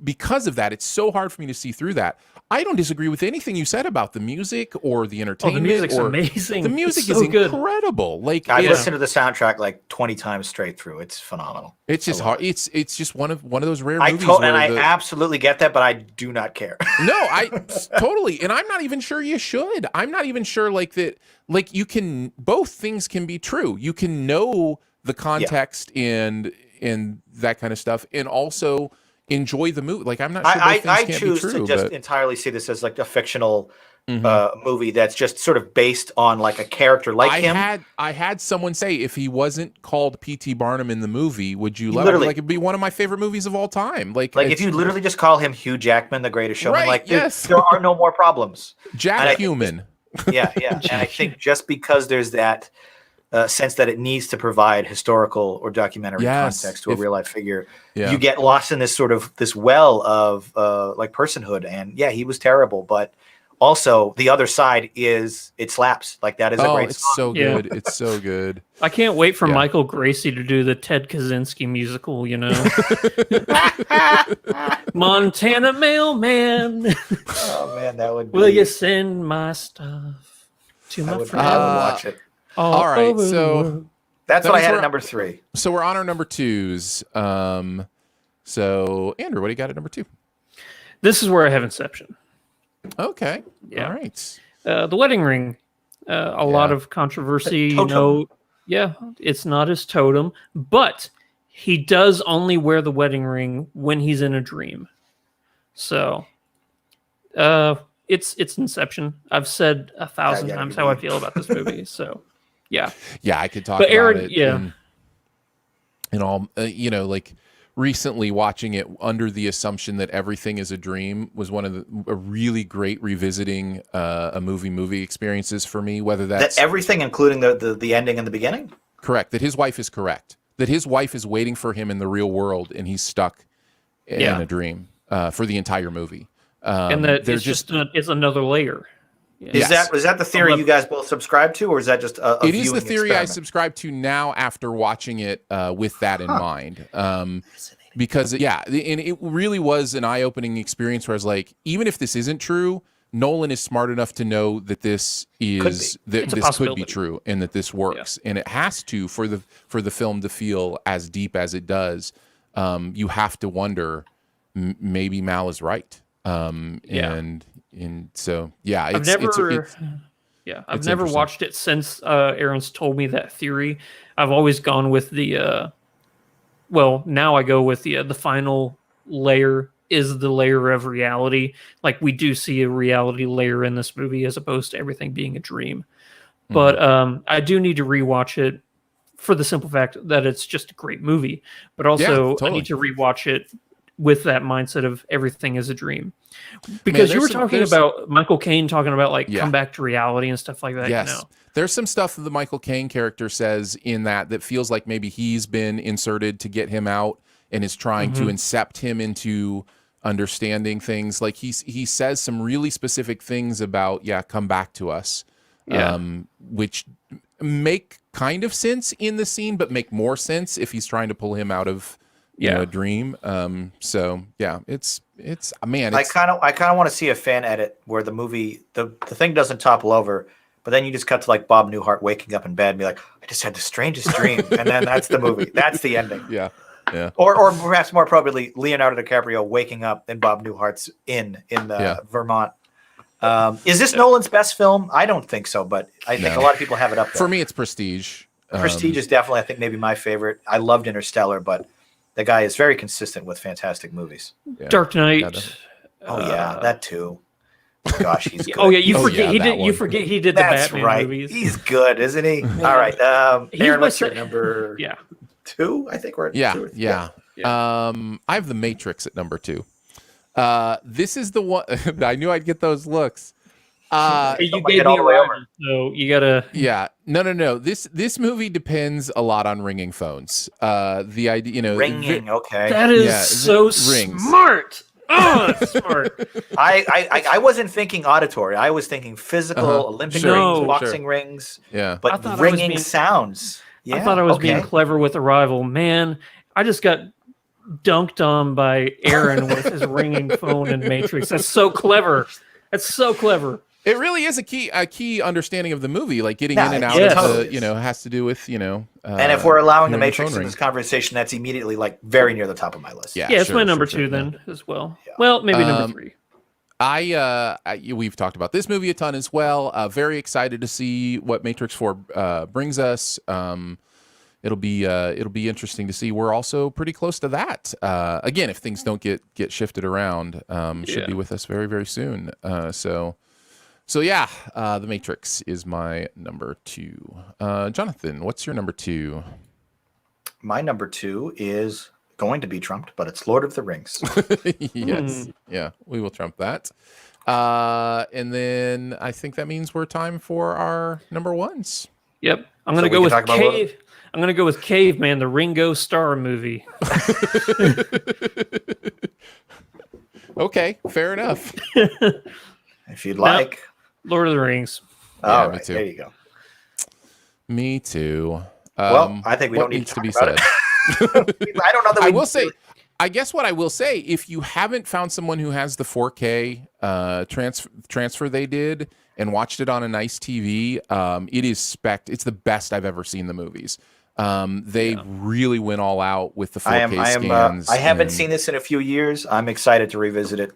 because of that, it's so hard for me to see through that. I don't disagree with anything you said about the music or the entertainment. The music's amazing. The music is incredible. Like I listened to the soundtrack like 20 times straight through. It's phenomenal. It's just hard. It's just one of those rare movies. I absolutely get that, but I do not care. No, I totally, and I'm not even sure you should. I'm not even sure like that. Like you can, both things can be true. You can know the context and that kind of stuff, and also enjoy the movie. Like I'm not sure both things can't be true. I choose to just entirely see this as like a fictional movie that's just sort of based on like a character like him. I had someone say, if he wasn't called P.T. Barnum in the movie, would you love it? Like it'd be one of my favorite movies of all time. Like if you literally just call him Hugh Jackman, the Greatest Showman, right, there are no more problems. Jack Human. Yeah. And I think just because there's that sense that it needs to provide historical or documentary context to a real life figure, you get lost in this well of like personhood. And he was terrible, but also the other side is it slaps. Like that is a great song. So good. It's so good. I can't wait for Michael Gracie to do the Ted Kaczynski musical, Montana Mailman. Oh man, that would be... Will you send my stuff to my friend? I would watch it. All right, so that's what I had at number 3. So we're on our number 2s. So Andrew, what do you got at number 2? This is where I have Inception. Okay. Yeah. All right. The Wedding Ring. A lot of controversy. Yeah, it's not his totem, but he does only wear the wedding ring when he's in a dream. So, it's Inception. I've said 1,000 gotta times be how I me. feel about this movie. So, yeah. Yeah, I could talk But about Aaron, it yeah. in all, like recently watching it under the assumption that everything is a dream was one of a really great revisiting a movie experiences for me, whether that's That everything, including the ending and the beginning. correct, that his wife is correct, that his wife is waiting for him in the real world and he's stuck in a dream for the entire movie. And that they're it's it's another layer. Yeah. Is that the theory you guys both subscribe to, or is that just a it is the viewing theory experiment? I subscribe to now after watching it with that in mind. Because and it really was an eye-opening experience where I was like, even if this isn't true, Nolan is smart enough to know that this is that this could be true and that this works, and it has to for the film to feel as deep as it does. You have to wonder, maybe Mal is right. And so I've never watched it since Aaron's told me that theory. I've always gone with the now I go with the final layer is the layer of reality. Like, we do see a reality layer in this movie as opposed to everything being a dream. But I do need to rewatch it for the simple fact that it's just a great movie. But also I need to rewatch it with that mindset of everything is a dream. Because you were talking about Michael Caine talking about come back to reality and stuff like that. Yes. There's some stuff that the Michael Caine character says in that feels like maybe he's been inserted to get him out and is trying to incept him into understanding things. Like he says some really specific things about, come back to us, which make kind of sense in the scene, but make more sense if he's trying to pull him out of a dream. It's man. I kind of want to see a fan edit where the movie the thing doesn't topple over, but then you just cut to like Bob Newhart waking up in bed and be like, I just had the strangest dream, and then that's the movie. That's the ending. Yeah. Or perhaps more appropriately, Leonardo DiCaprio waking up in Bob Newhart's in Vermont. Is this Nolan's best film? I don't think so, but I think a lot of people have it up there. For me, it's Prestige. Prestige is definitely, I think, maybe my favorite. I loved Interstellar, but the guy is very consistent with fantastic movies. Yeah. Dark Knight. That too. Gosh, he's good. You forget he did the Batman movies. He's good, isn't he? All right. Aaron, what's your number? 2? I think we're at 2 or 3. I have The Matrix at number 2. This is the one I knew I'd get those looks. You gave me a ride, so you gotta. Yeah, no. This movie depends a lot on ringing phones. The idea, ringing. Okay, that is so smart. Oh, that's smart. I wasn't thinking auditory. I was thinking physical, Olympic rings, boxing rings. Yeah, but ringing sounds. Yeah, I thought I was being clever with Arrival. Man, I just got dunked on by Aaron with his ringing phone in Matrix. That's so clever. That's so clever. It really is a key understanding of the movie, like getting in and out of the, has to do with, and if we're allowing the Matrix in this conversation, that's immediately like very near the top of my list. Yeah, it's my number 2 then as well. Yeah. Well, maybe number 3. We've talked about this movie a ton as well. Very excited to see what Matrix 4 brings us. It'll be interesting to see. We're also pretty close to that. Again, if things don't get shifted around, should be with us very, very soon. So The Matrix is my number 2. Jonathan, what's your number 2? My number 2 is going to be trumped, but it's Lord of the Rings. Yes. Yeah, we will trump that. And then I think that means we're time for our number 1s. Yep. I'm going to go with Cave. I'm going to go with Caveman, the Ringo Starr movie. Okay, fair enough. If you'd like. Lord of the Rings. All right, there you go. Me too. Well, I think we don't need to be said. I don't know that I will say, I guess what I will say, if you haven't found someone who has the 4K transfer they did and watched it on a nice TV, it is it's the best I've ever seen the movies. They really went all out with the 4K scans. I haven't seen this in a few years. I'm excited to revisit it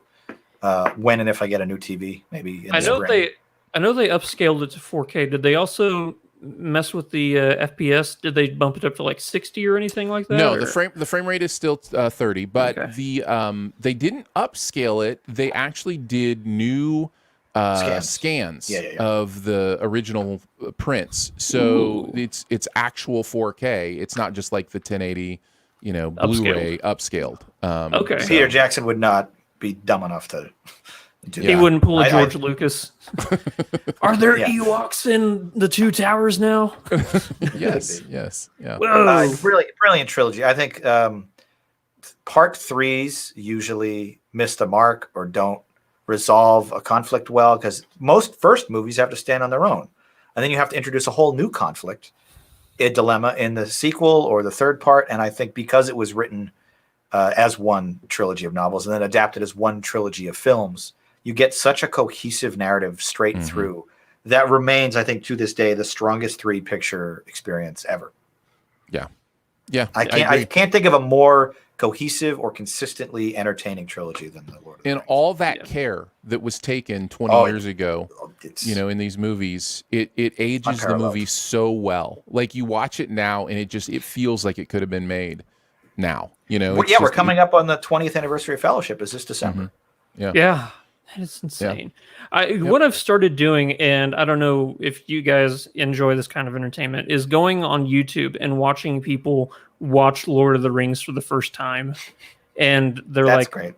when and if I get a new TV, maybe in the spring. I know they upscaled it to 4K. Did they also mess with the FPS? Did they bump it up to like 60 or anything like that? No, or? the frame rate is still 30, but Okay. they didn't upscale it. They actually did new scans of the original prints, so it's actual 4K. It's not just like the 1080, Blu-ray upscaled. Okay. Peter Jackson would not be dumb enough to do He that. wouldn't pull a George Lucas. Are there Ewoks in the Two Towers now? yes, yeah. Whoa. Brilliant trilogy. I think part 3s usually miss the mark or don't resolve a conflict well, because most first movies have to stand on their own, and then you have to introduce a whole new conflict, a dilemma in the sequel or the third part. And I think because it was written as one trilogy of novels and then adapted as one trilogy of films, you get such a cohesive narrative straight through that remains, I think, to this day, the strongest 3-picture experience ever. Yeah. I can't think of a more cohesive or consistently entertaining trilogy than the Lord of the Rings. All that care that was taken 20 years ago, in these movies, it ages the movie so well. Like, you watch it now and it feels like it could have been made now. We're coming up on the 20th anniversary of Fellowship is this December. Yeah. It's insane. What I've started doing, and I don't know if you guys enjoy this kind of entertainment, is going on YouTube and watching people watch Lord of the Rings for the first time. And that's great.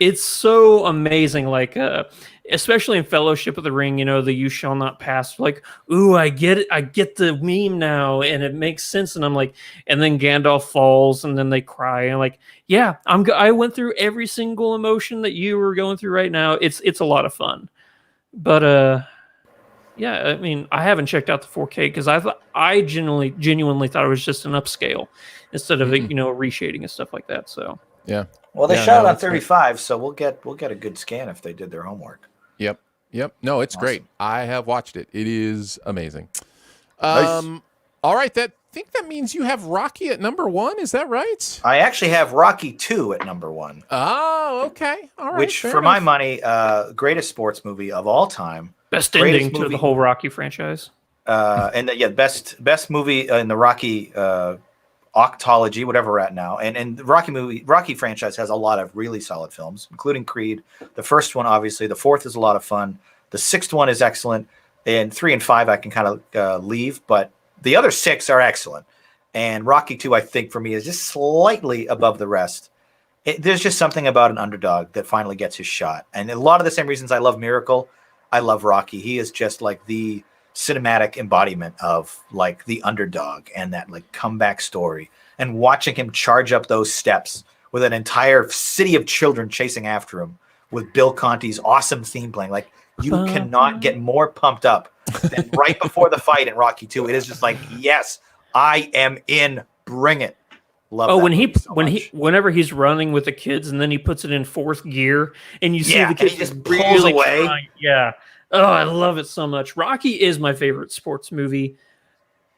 It's so amazing. Like, especially in Fellowship of the Ring, the "you shall not pass." Like, ooh, I get it. I get the meme now, and it makes sense. And I'm like, and then Gandalf falls, and then they cry, and like, yeah, I went through every single emotion that you were going through right now. It's a lot of fun, but yeah, I mean, I haven't checked out the 4K because I genuinely thought it was just an upscale instead of reshading and stuff like that. So yeah. Well, they shot it on 35, so we'll get a good scan if they did their homework. Yep. No, it's great. I have watched it. It is amazing. Nice. All right, I think that means you have Rocky at number 1. Is that right? I actually have Rocky 2 at number 1. Oh, okay. All right. Which, for my money, greatest sports movie of all time. Best ending to the whole Rocky franchise. Best movie in the Rocky octology, whatever we're at now. And the Rocky franchise has a lot of really solid films, including Creed. The first one, obviously. The fourth is a lot of fun. The sixth one is excellent. And 3 and 5 I can kind of leave, but the other 6 are excellent. And Rocky 2, I think, for me, is just slightly above the rest. There's just something about an underdog that finally gets his shot. And a lot of the same reasons I love Miracle, I love Rocky. He is just like the cinematic embodiment of like the underdog and that like comeback story, and watching him charge up those steps with an entire city of children chasing after him with Bill Conti's awesome theme playing. Like, you cannot get more pumped up than right before the fight in Rocky 2. It is just like, yes, I am in. Bring it. Love. Oh, whenever he's running with the kids and then he puts it in 4th gear and you see the kids just pulls away. Trying. Yeah. Oh, I love it so much. Rocky is my favorite sports movie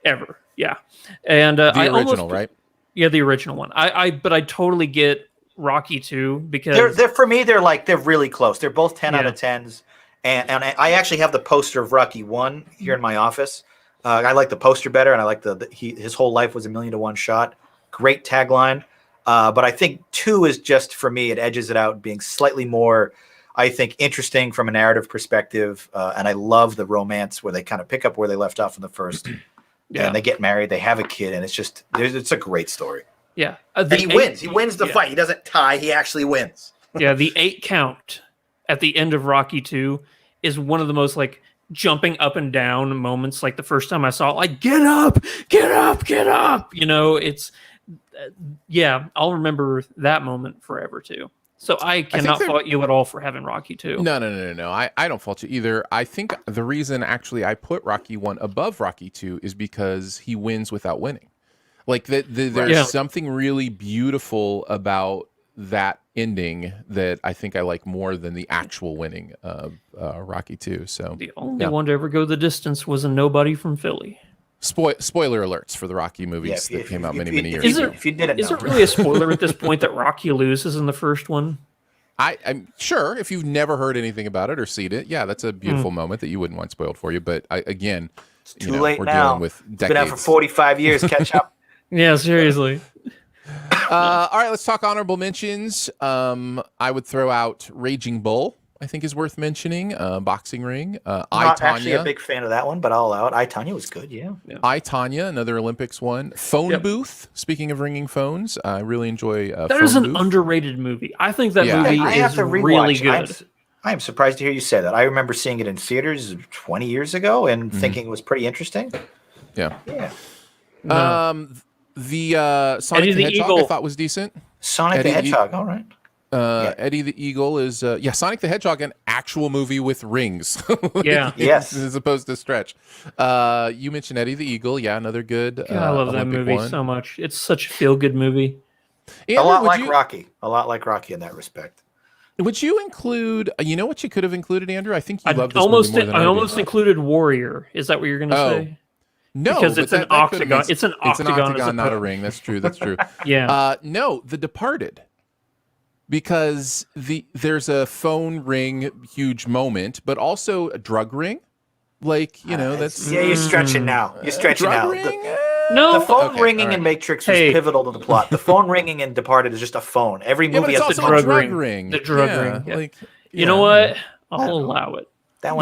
ever. Yeah. And the original, right? Yeah, the original one. But I totally get Rocky 2 because they're for me, they're really close. They're both 10 out of 10s. And I actually have the poster of Rocky 1 here in my office. I like the poster better, and I like his whole life was a 1,000,000-to-1 shot. Great tagline. But I think 2 is just, for me, it edges it out, being slightly more, I think, interesting from a narrative perspective. And I love the romance where they kind of pick up where they left off in the first. Yeah. And they get married, they have a kid, and it's a great story. Yeah. And he wins. He wins the fight. He doesn't tie. He actually wins. Yeah, the 8 count at the end of Rocky 2 is one of the most like jumping up and down moments. Like the first time I saw it, like, get up, get up, get up. It's I'll remember that moment forever too. So I cannot fault you at all for having Rocky 2. No. I don't fault you either. I think the reason actually I put Rocky 1 above Rocky 2 is because he wins without winning. Like there's something really beautiful about that ending that I think I like more than the actual winning of Rocky 2. So the only one to ever go the distance was a nobody from Philly. Spoiler alerts for the Rocky movies that came out many years ago. If you didn't know. Is it really a spoiler at this point that Rocky loses in the first one? I'm sure if you've never heard anything about it or seen it, yeah, that's a beautiful moment that you wouldn't want spoiled for you. But again, Too late now. Dealing with decades. It's been out for 45 years. Catch up. Yeah, seriously. All right, let's talk honorable mentions. I would throw out Raging Bull. I think is worth mentioning. Boxing Ring. Not actually a big fan of that one, but I'll allow it. I, Tonya was good, yeah. I, Tonya, another Olympics one. Phone Booth. Speaking of ringing phones, I really enjoy That Phone is an Booth. underrated movie. I think that movie I have is to rewatch. really good. I am surprised to hear you say that. I remember seeing it in theaters 20 years ago and thinking it was pretty interesting. Yeah. Yeah. No. The Sonic Eddie the the Hedgehog Eagle. I thought was decent. Sonic the Hedgehog, all right. Eddie the Eagle is Sonic the Hedgehog, an actual movie with rings. Yeah. Yes. As opposed to Stretch. You mentioned Eddie the Eagle, another good. God, I love that Olympic movie one. so much. It's such a feel-good movie. Andrew, A lot would like you, Rocky. A lot like Rocky in that respect. Would you include? You know what you could have included, Andrew? I think you I love this almost movie more than I almost do. included Warrior. Is that what you're going to say? No, because but it's an that could have octagon. been- It's an It's an octagon, octagon, as not a opposed- ring. That's true. That's true. Yeah. No, The Departed. Because there's a phone ring huge moment, but also a drug ring. Like, that's Yeah, you're stretching now. You're stretching drug now. ring. No. The phone Okay, ringing all right. in Matrix was Hey. pivotal to the plot. The phone ringing in Departed is just a phone. Every Yeah, but movie it's has also the a drug drug ring. ring. The drug Yeah, ring, yeah. Like, You know what? I'll allow it. that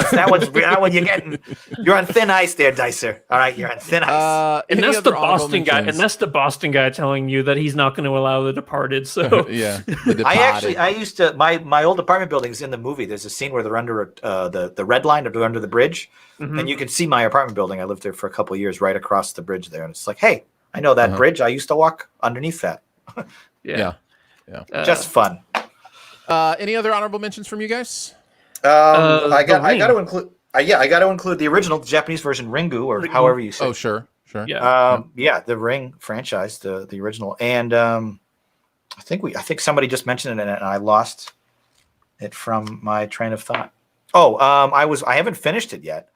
one you're on thin ice there, Dicer. All right, you're on thin ice. And any that's the other honorable Boston guy. And mentions? that's the Boston guy telling you that he's not going to allow The Departed. So Yeah. The Departed. I used to my old apartment building's in the movie. There's a scene where they're under the red line, or they're under the bridge, and you can see my apartment building. I lived there for a couple of years, right across the bridge there, and it's like, hey, I know that bridge. I used to walk underneath that. Yeah. Just fun. Any other honorable mentions from you guys? I got ring. to include. I got to include the original Japanese version, Ringu, or however you say. Oh, sure. Yeah. The Ring franchise, the original, and I think somebody just mentioned it, and I lost it from my train of thought. I haven't finished it yet.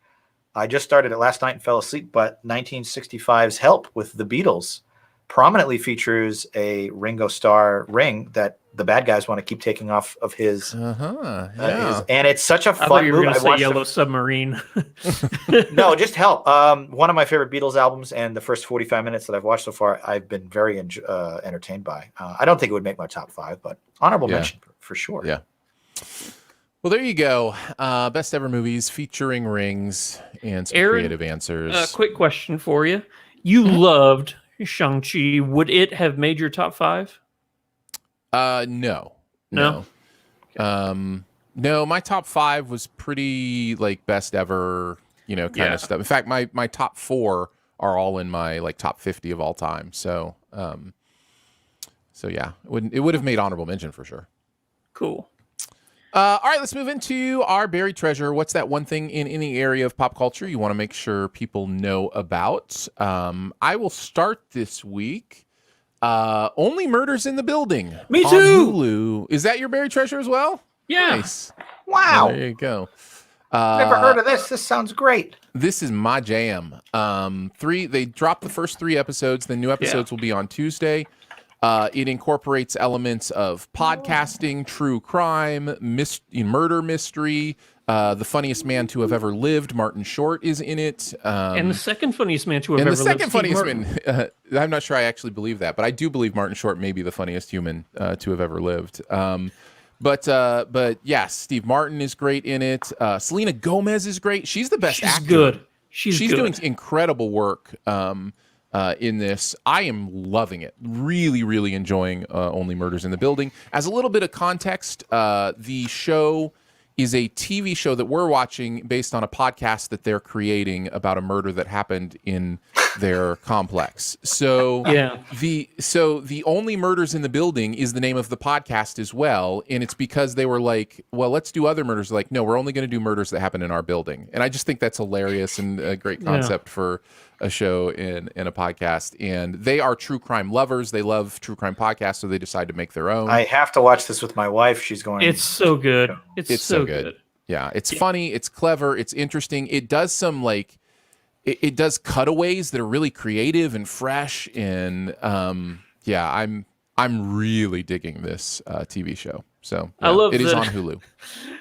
I just started it last night and fell asleep. But 1965's Help with the Beatles prominently features a Ringo Starr ring that the bad guys want to keep taking off of his. Yeah. And it's such a I thought fun you were movie. going to I say watched Yellow Submarine. No, just Help. One of my favorite Beatles albums, and the first 45 minutes that I've watched so far, I've been very entertained by. I don't think it would make my top 5, but honorable mention for sure. Yeah. Well, there you go. Best ever movies featuring rings and some Aaron, creative answers. Quick question for you. You loved Shang-Chi. Would it have made your top 5? No. No? No, my top 5 was pretty like best ever, kind of stuff. In fact, my top 4 are all in my like top 50 of all time. So yeah, it would have made honorable mention for sure. Cool. All right, let's move into our buried treasure. What's that one thing in any area of pop culture you want to make sure people know about? I will start this week. Only Murders in the Building. Me on too. Hulu. Is that your buried treasure as well? Yeah. Nice. Wow. There you go. Never heard of this. This sounds great. This is my jam. They dropped the first 3 episodes. The new episodes will be on Tuesday. It incorporates elements of podcasting, true crime, murder mystery. The funniest man to have ever lived, Martin Short, is in it. And the second funniest man to have and ever the lived, second Steve funniest Martin. man, I'm not sure I actually believe that, but I do believe Martin Short may be the funniest human to have ever lived. But yes, Steve Martin is great in it. Selena Gomez is great. She's the best She's actor. good. She's good. doing incredible work in this. I am loving it. Really, really enjoying Only Murders in the Building. As a little bit of context, the show is a TV show that we're watching based on a podcast that they're creating about a murder that happened in their complex. So the Only Murders in the Building is the name of the podcast as well, and it's because they were like, well, let's do other murders. Like, no, we're only going to do murders that happen in our building. And I just think that's hilarious and a great concept for a show in a podcast. And they are true crime lovers. They love true crime podcasts, so they decide to make their own. I have to watch this with my wife. She's going. It's so good. It's so good. Yeah, it's funny. It's clever. It's interesting. It does some like, it does cutaways that are really creative and fresh. And I'm really digging this TV show. So I love it is that- on Hulu.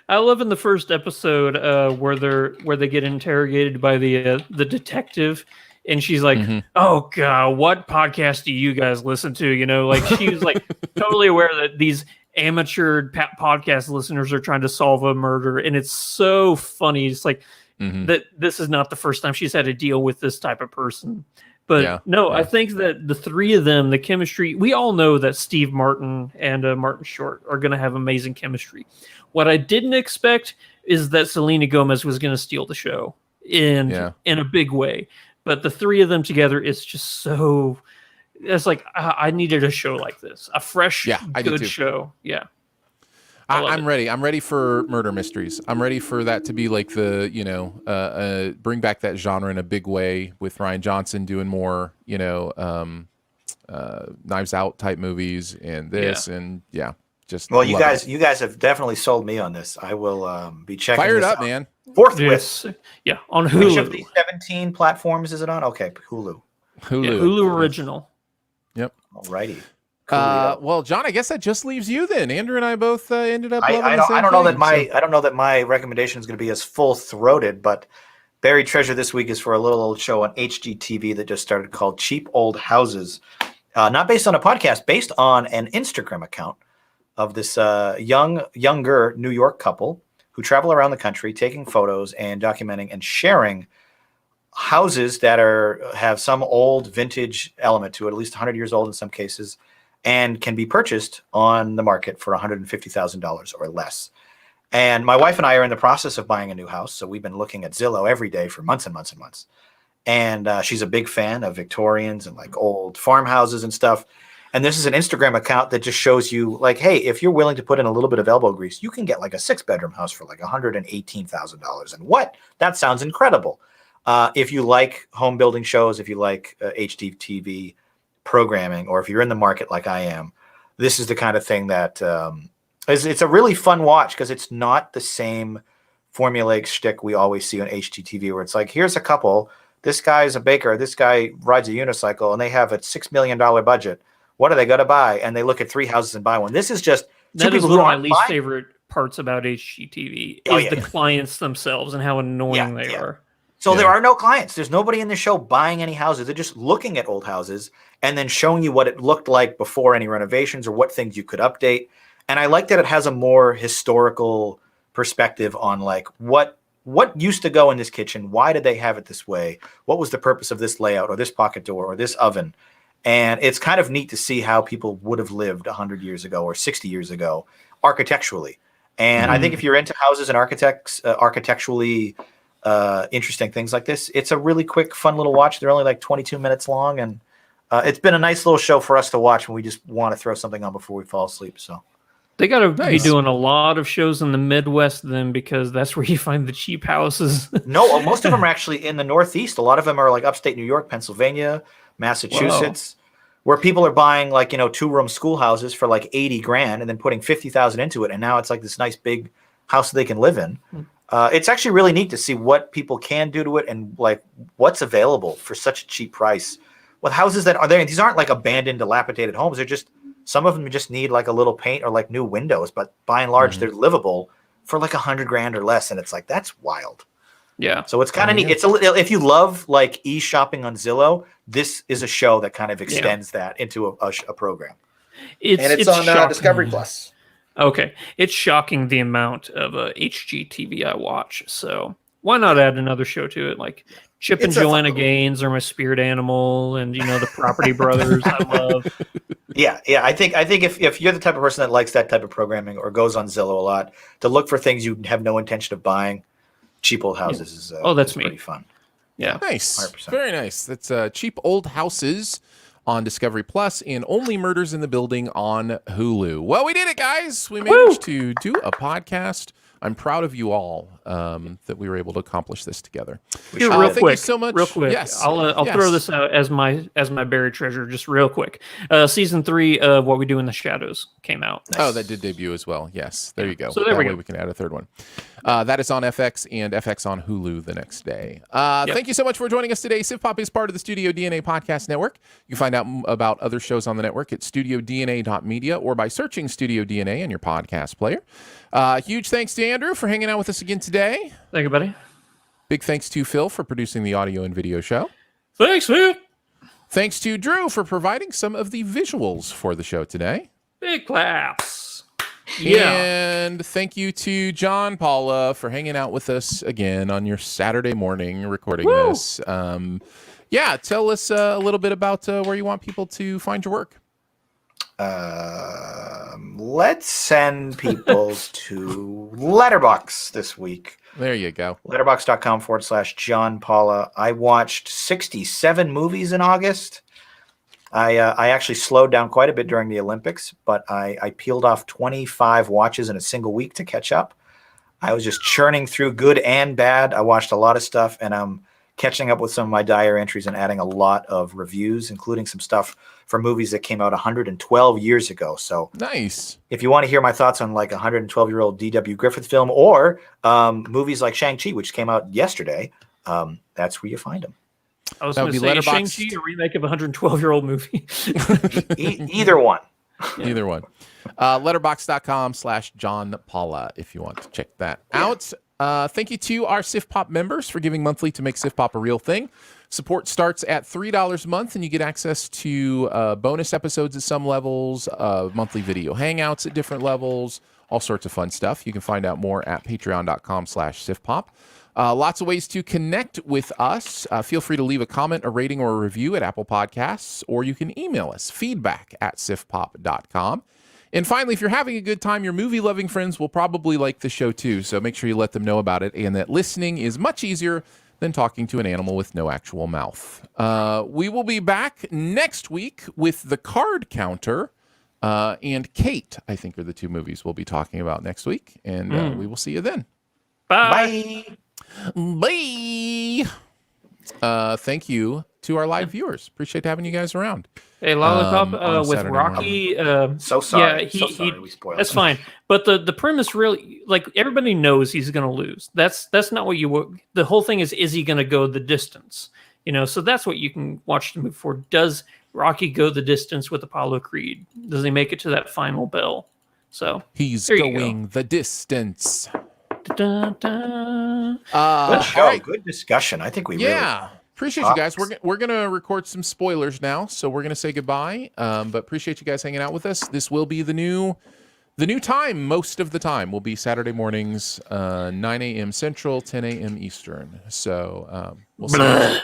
I love in the first episode where they get interrogated by the detective, and she's like, "Oh God, what podcast do you guys listen to?" You know, like she was like totally aware that these amateur podcast listeners are trying to solve a murder, and it's so funny. It's like that this is not the first time she's had to deal with this type of person. But I think that the three of them, the chemistry, we all know that Steve Martin and Martin Short are going to have amazing chemistry. What I didn't expect is that Selena Gomez was going to steal the show in a big way. But the three of them together is just so... It's like, I needed a show like this. A fresh, good show. Yeah. I'm ready. I'm ready for murder mysteries. I'm ready for that to be like the, bring back that genre in a big way with Rian Johnson doing more, Knives Out type movies and this and just. Well, you guys have definitely sold me on this. I will be checking. Fire it this up, out. man. Forthwith. Yeah, on Hulu. Which of the 17 platforms is it on? Okay, Hulu. Hulu original. Yep. Alrighty. Well, John, I guess that just leaves you then. Andrew and I both ended up. I don't know that my recommendation is going to be as full throated, but buried treasure this week is for a little old show on HGTV that just started called Cheap Old Houses. Not based on a podcast, based on an Instagram account of this younger New York couple who travel around the country taking photos and documenting and sharing houses that have some old vintage element to it, at least 100 years old in some cases, and can be purchased on the market for $150,000 or less. And my wife and I are in the process of buying a new house, so we've been looking at Zillow every day for months and months and months. And she's a big fan of Victorians and like old farmhouses and stuff. And this is an Instagram account that just shows you like, hey, if you're willing to put in a little bit of elbow grease, you can get like a 6-bedroom house for like $118,000. And what? That sounds incredible. If you like home building shows, if you like HGTV programming, or if you're in the market like I am, this is the kind of thing that it's a really fun watch because it's not the same formulaic shtick we always see on HGTV where it's like, here's a couple, this guy's a baker, this guy rides a unicycle, and they have a $6 million budget. What are they going to buy? And they look at 3 houses and buy one. This is just that is one of my least favorite parts about HGTV is the clients themselves and how annoying they are. So there are no clients. There's nobody in the show buying any houses. They're just looking at old houses and then showing you what it looked like before any renovations or what things you could update. And I like that it has a more historical perspective on like what used to go in this kitchen. Why did they have it this way? What was the purpose of this layout or this pocket door or this oven? And it's kind of neat to see how people would have lived 100 years ago or 60 years ago architecturally. And I think if you're into houses and architecturally interesting things like this, it's a really quick, fun little watch. They're only like 22 minutes long, and it's been a nice little show for us to watch when we just want to throw something on before we fall asleep. So they got to be doing a lot of shows in the Midwest then, because that's where you find the cheap houses. No, most of them are actually in the Northeast. A lot of them are like upstate New York, Pennsylvania, Massachusetts, where people are buying like 2-room schoolhouses for like $80,000 and then putting $50,000 into it, and now it's like this nice big house that they can live in. It's actually really neat to see what people can do to it and like what's available for such a cheap price with houses that are there. These aren't like abandoned, dilapidated homes. They're just, some of them just need like a little paint or like new windows, but by and large, they're livable for like $100,000 or less. And it's like, that's wild. Yeah. So it's kind of neat. It's if you love like e-shopping on Zillow, this is a show that kind of extends that into a program. It's on Discovery Plus. Okay. It's shocking the amount of HGTV I watch. So why not add another show to it? Like Chip and Joanna Gaines are my spirit animal, and the Property Brothers I love. Yeah. I think if you're the type of person that likes that type of programming or goes on Zillow a lot to look for things you have no intention of buying, Cheap Old Houses is that's pretty fun. Yeah. Nice. 100%. Very nice. That's Cheap Old Houses on Discovery Plus and Only Murders in the Building on Hulu. Well, we did it, guys. We managed to do a podcast I'm proud of you all that we were able to accomplish this together. Real Thank quick, you so much. real quick. Yes, I'll yes. throw this out as my buried treasure, just real quick. Season 3 of What We Do in the Shadows came out. Oh, that did debut as well. Yes, there you go. So there that we way go. we can add a third one. That is on FX and FX on Hulu the next day. Thank you so much for joining us today. Civ Pop is part of the Studio DNA Podcast Network. You can find out about other shows on the network at studiodna.media or by searching Studio DNA in your podcast player. Huge thanks to Andrew for hanging out with us again today. Thank you, buddy. Big thanks to Phil for producing the audio and video show. Thanks, man. Thanks to Drew for providing some of the visuals for the show today. Big claps. Yeah. And thank you to John Paula for hanging out with us again on your Saturday morning recording this. Tell us a little bit about where you want people to find your work. Let's send people to Letterboxd this week. There you go. Letterboxd.com/John Paula. I watched 67 movies in August. I actually slowed down quite a bit during the Olympics, but I peeled off 25 watches in a single week to catch up. I was just churning through good and bad. I watched a lot of stuff, and I'm catching up with some of my diary entries and adding a lot of reviews, including some stuff for movies that came out 112 years ago. So nice. If you want to hear my thoughts on like a 112-year-old D.W. Griffith film or movies like Shang-Chi, which came out yesterday, that's where you find them. I was going to say Shang-Chi, a remake of a 112-year-old movie. Either one. Either one. Letterboxd.com/John Paula if you want to check that out. Thank you to our Civ Pop members for giving monthly to make Civ Pop a real thing. Support starts at $3 a month, and you get access to bonus episodes at some levels, monthly video hangouts at different levels, all sorts of fun stuff. You can find out more at patreon.com/CivPop. Lots of ways to connect with us. Feel free to leave a comment, a rating, or a review at Apple Podcasts, or you can email us, feedback@civpop.com. And finally, if you're having a good time, your movie-loving friends will probably like the show too, so make sure you let them know about it and that listening is much easier than talking to an animal with no actual mouth. We will be back next week with The Card Counter and Kate, I think, are the two movies we'll be talking about next week, and we will see you then. Bye. Bye. Thank you to our live viewers. Appreciate having you guys around. Hey, Lollipop on with Rocky. So sorry. Yeah, So sorry we spoiled that's it. fine. But the premise really, like, everybody knows he's going to lose. That's not what you. The whole thing is he going to go the distance? You know, so that's what you can watch the movie for. Does Rocky go the distance with Apollo Creed? Does he make it to that final bell? So he's there you going the distance. Dun, dun. Good show. All right. Good discussion. I think we Yeah. Appreciate you guys. We're gonna record some spoilers now, so we're gonna say goodbye. But appreciate you guys hanging out with us. This will be the new time. Most of the time will be Saturday mornings, 9 a.m. Central, 10 a.m. Eastern. So we'll see.